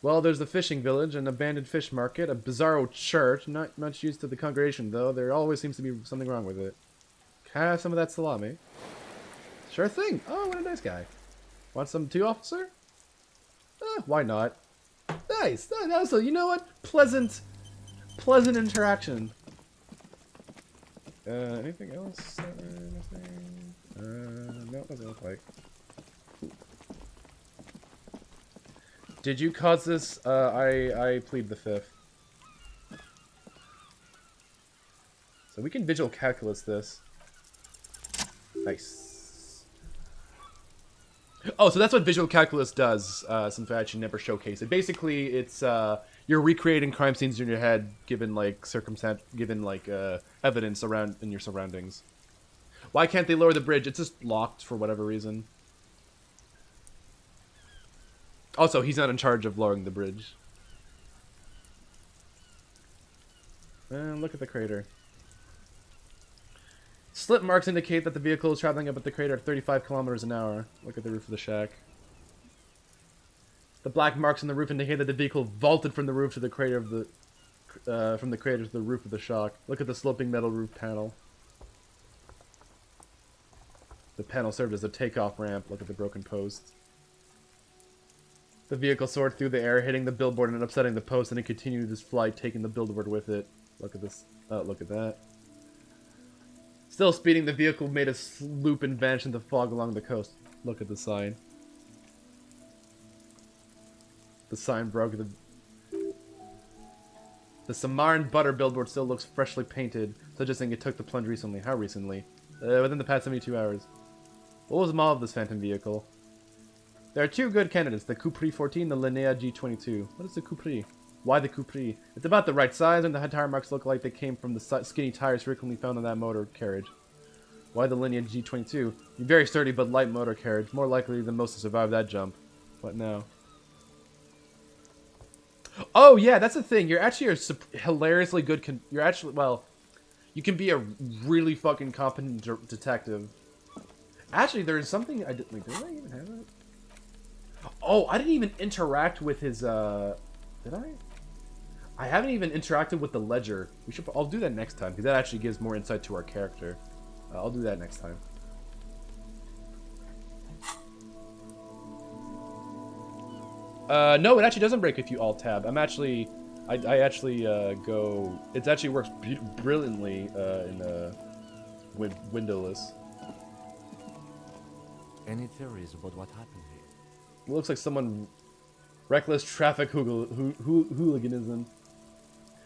Well, there's the fishing village, an abandoned fish market, a bizarro church. Not much use to the congregation, though. There always seems to be something wrong with it. Can I have some of that salami? Sure thing. Oh, what a nice guy. Want some too, officer? Why not? Nice. Also, you know what? Pleasant interaction. Anything else? No, doesn't look like. Did you cause this? I plead the fifth. So we can visual calculus this. Nice. Oh, so that's what visual calculus does, since I actually never showcased it. Basically, it's, you're recreating crime scenes in your head, given, like, evidence around in your surroundings. Why can't they lower the bridge? It's just locked for whatever reason. Also, he's not in charge of lowering the bridge. And look at the crater. Slip marks indicate that the vehicle is traveling up at the crater at 35 kilometers an hour. Look at the roof of the shack. The black marks on the roof indicate that the vehicle vaulted from the roof to the crater of the from the crater to the roof of the shack. Look at the sloping metal roof panel. The panel served as a takeoff ramp. Look at the broken posts. The vehicle soared through the air, hitting the billboard and upsetting the post, and it continued its flight, taking the billboard with it. Look at this. Look at that. Still speeding, the vehicle made a loop and vanished in the fog along the coast. Look at the sign. The sign broke. The Samaran Butter billboard still looks freshly painted, suggesting it took the plunge recently. How recently? Within the past 72 hours. What was the model of this phantom vehicle? There are two good candidates, the Capri 14 and the Linnea G22. What is the Capri? Why the Capri? It's about the right size, and the tire marks look like they came from the skinny tires frequently found on that motor carriage. Why the lineage G22? You're very sturdy but light motor carriage. More likely than most to survive that jump. What now? Oh yeah, that's the thing. You're actually a hilariously good. You're actually, well, you can be a really fucking competent detective. Actually, there's something I did. Wait, did I even have it? Oh, I didn't even interact with his. Did I? I haven't even interacted with the ledger. We should. I'll do that next time because that actually gives more insight to our character. I'll do that next time. No, it actually doesn't break if you alt-tab. I'm actually... I actually go... It actually works brilliantly in windowless. Any theories about what happened here? It looks like someone... Reckless traffic hooliganism.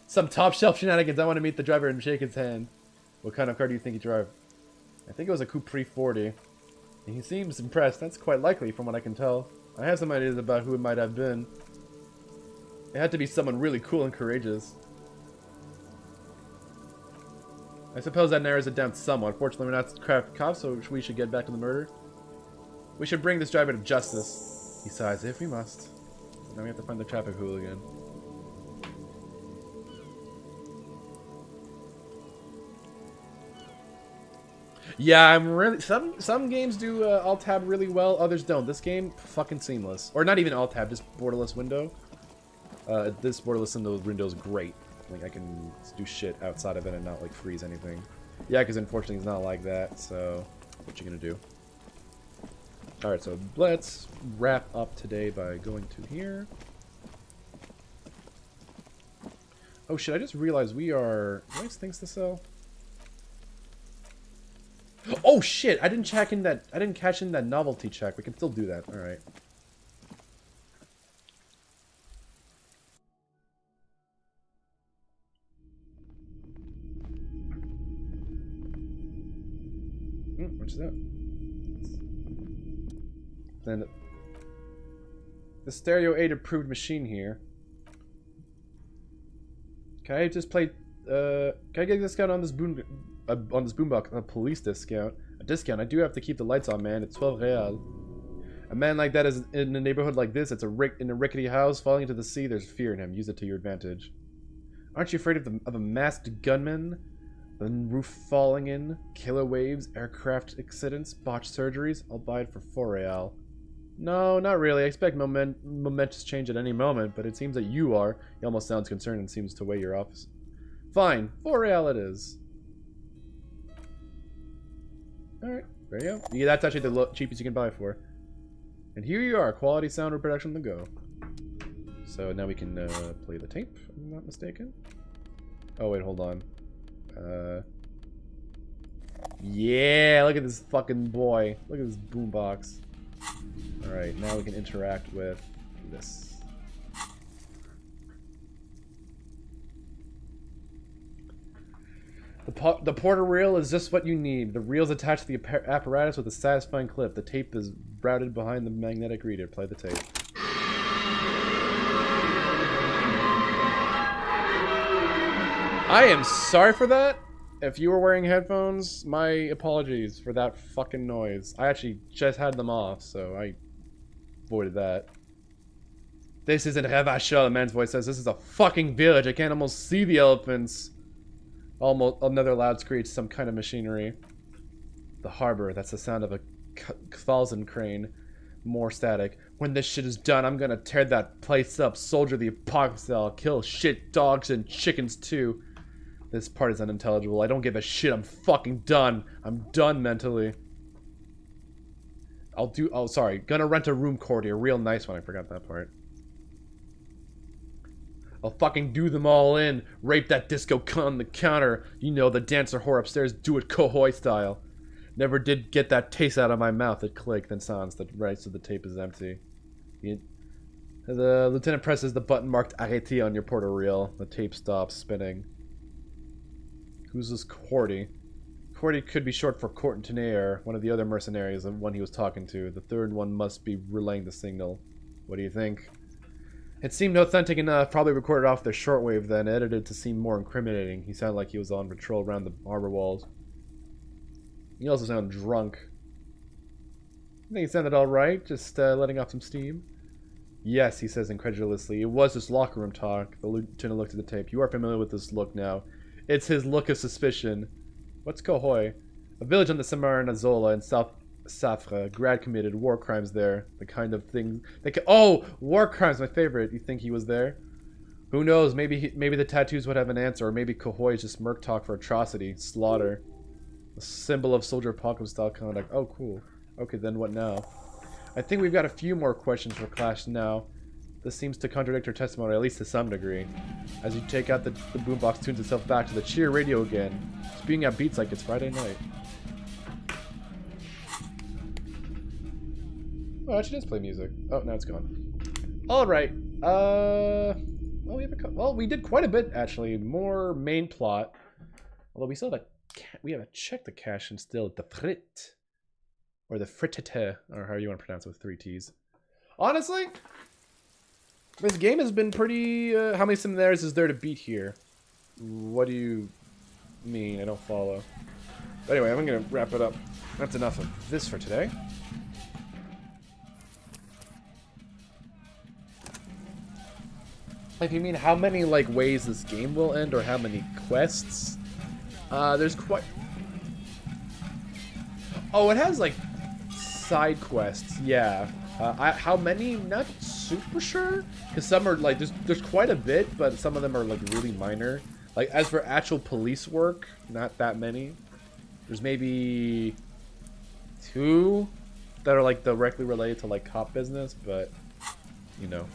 Some top-shelf shenanigans. I want to meet the driver and shake his hand. What kind of car do you think he drove? I think it was a Coupe 40. And he seems impressed. That's quite likely from what I can tell. I have some ideas about who it might have been. It had to be someone really cool and courageous. I suppose that narrows it down somewhat. Fortunately, we're not craft cops, so we should get back to the murder. We should bring this driver to justice. Besides, if we must. Now we have to find the traffic hooligan. Yeah, I'm really... Some games do alt-tab really well, others don't. This game, fucking seamless. Or not even alt-tab, just borderless window. This borderless window is great. Like, I can do shit outside of it and not, like, freeze anything. Yeah, because unfortunately it's not like that, so... What you gonna do? Alright, so let's wrap up today by going to here. Oh shit, I just realized we are... Nice things to sell. Oh shit! I didn't check in that. I didn't catch in that novelty check. We can still do that. All right. What's that? Then the stereo 8 approved machine here. Can I just play? Can I get a discount on this boombox? A police discount. A discount. I do have to keep the lights on, man. It's 12 real. A man like that is in a neighborhood like this. It's in a rickety house falling into the sea. There's fear in him. Use it to your advantage. Aren't you afraid of a masked gunman? The roof falling in, killer waves, aircraft accidents, botched surgeries. I'll buy it for 4 real. No, not really. I expect momentous change at any moment, but it seems that you are. He almost sounds concerned and seems to weigh your office. Fine, 4 real it is. Alright, there you go. Yeah, that's actually the cheapest you can buy for. And here you are, quality sound reproduction on the go. So now we can play the tape, if I'm not mistaken. Oh wait, hold on. Yeah, look at this fucking boy. Look at this boombox. Alright, now we can interact with this. The porter reel is just what you need. The reel's attached to the apparatus with a satisfying clip. The tape is routed behind the magnetic reader. Play the tape. I am sorry for that. If you were wearing headphones, my apologies for that fucking noise. I actually just had them off, so I avoided that. This isn't Revachol, the man's voice says. This is a fucking village. I can't almost see the elephants. Almost another loud screech, some kind of machinery. The harbor, that's the sound of a thousand crane. More static. When this shit is done, I'm gonna tear that place up. Soldier the apocalypse. I'll kill shit, dogs, and chickens too. This part is unintelligible. I don't give a shit. I'm fucking done. I'm done mentally. Oh, sorry. Gonna rent a room, Cordy. A real nice one. I forgot that part. I'll fucking do them all in. Rape that disco cunt on the counter. You know, the dancer whore upstairs. Do it Cohoy style. Never did get that taste out of my mouth. It clicked, then silence. The rest of the tape is empty. The lieutenant presses the button marked arrêté on your porter reel. The tape stops spinning. Who's this Cordy? Cordy could be short for Courtenay, one of the other mercenaries, the one he was talking to. The third one must be relaying the signal. What do you think? It seemed authentic enough, probably recorded off the shortwave, then edited to seem more incriminating. He sounded like he was on patrol around the harbor walls. You also sound drunk. I think it sounded alright, just letting off some steam. Yes, he says incredulously. It was just locker room talk. The lieutenant looked at the tape. You are familiar with this look now. It's his look of suspicion. What's Cohoy? A village on the Samara-Nazola in South Safra. Grad committed war crimes there. The kind of thing they can— Oh! War crimes, my favorite. You think he was there? Who knows? Maybe maybe the tattoos would have an answer, or maybe Cohoy is just merc talk for atrocity, slaughter. A symbol of soldier apocalypse style conduct. Oh, cool. Okay, then what now? I think we've got a few more questions for Clash now. This seems to contradict her testimony, at least to some degree. As you take out the boombox, tunes itself back to the cheer radio again, spewing out beats like it's Friday night. Oh, actually does play music. Oh, now it's gone. All right. Well, we did quite a bit actually. More main plot. Although we still have we haven't checked the cache and still the frit. Or the frittete, or how you want to pronounce it with 3 T's. Honestly, this game has been pretty... how many seminaries is there to beat here? What do you mean? I don't follow. But anyway, I'm going to wrap it up. That's enough of this for today. If you mean how many like ways this game will end, or how many quests, there's quite... Oh, it has like side quests, yeah. How many? Not super sure, because some are like there's quite a bit, but some of them are like really minor. Like as for actual police work, not that many. There's maybe 2 that are like directly related to like cop business, but you know,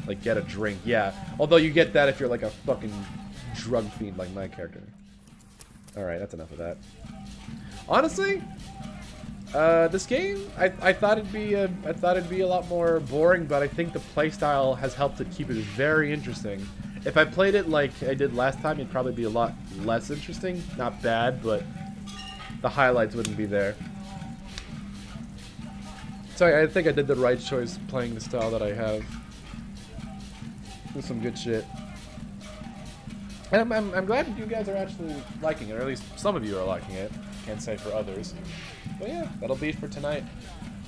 like get a drink, yeah. Although you get that if you're like a fucking drug fiend like my character. Alright, that's enough of that. Honestly, this game, I thought it'd be a lot more boring, but I think the playstyle has helped to keep it very interesting. If I played it like I did last time, it'd probably be a lot less interesting. Not bad, but the highlights wouldn't be there. So I think I did the right choice playing the style that I have. With some good shit. And I'm glad you guys are actually liking it, or at least some of you are liking it. Can't say for others. But yeah, that'll be it for tonight.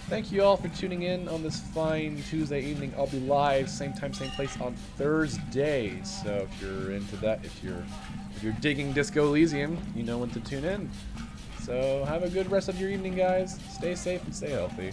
Thank you all for tuning in on this fine Tuesday evening. I'll be live, same time, same place on Thursday. So if you're into that, if you're digging Disco Elysium, you know when to tune in. So have a good rest of your evening, guys. Stay safe and stay healthy.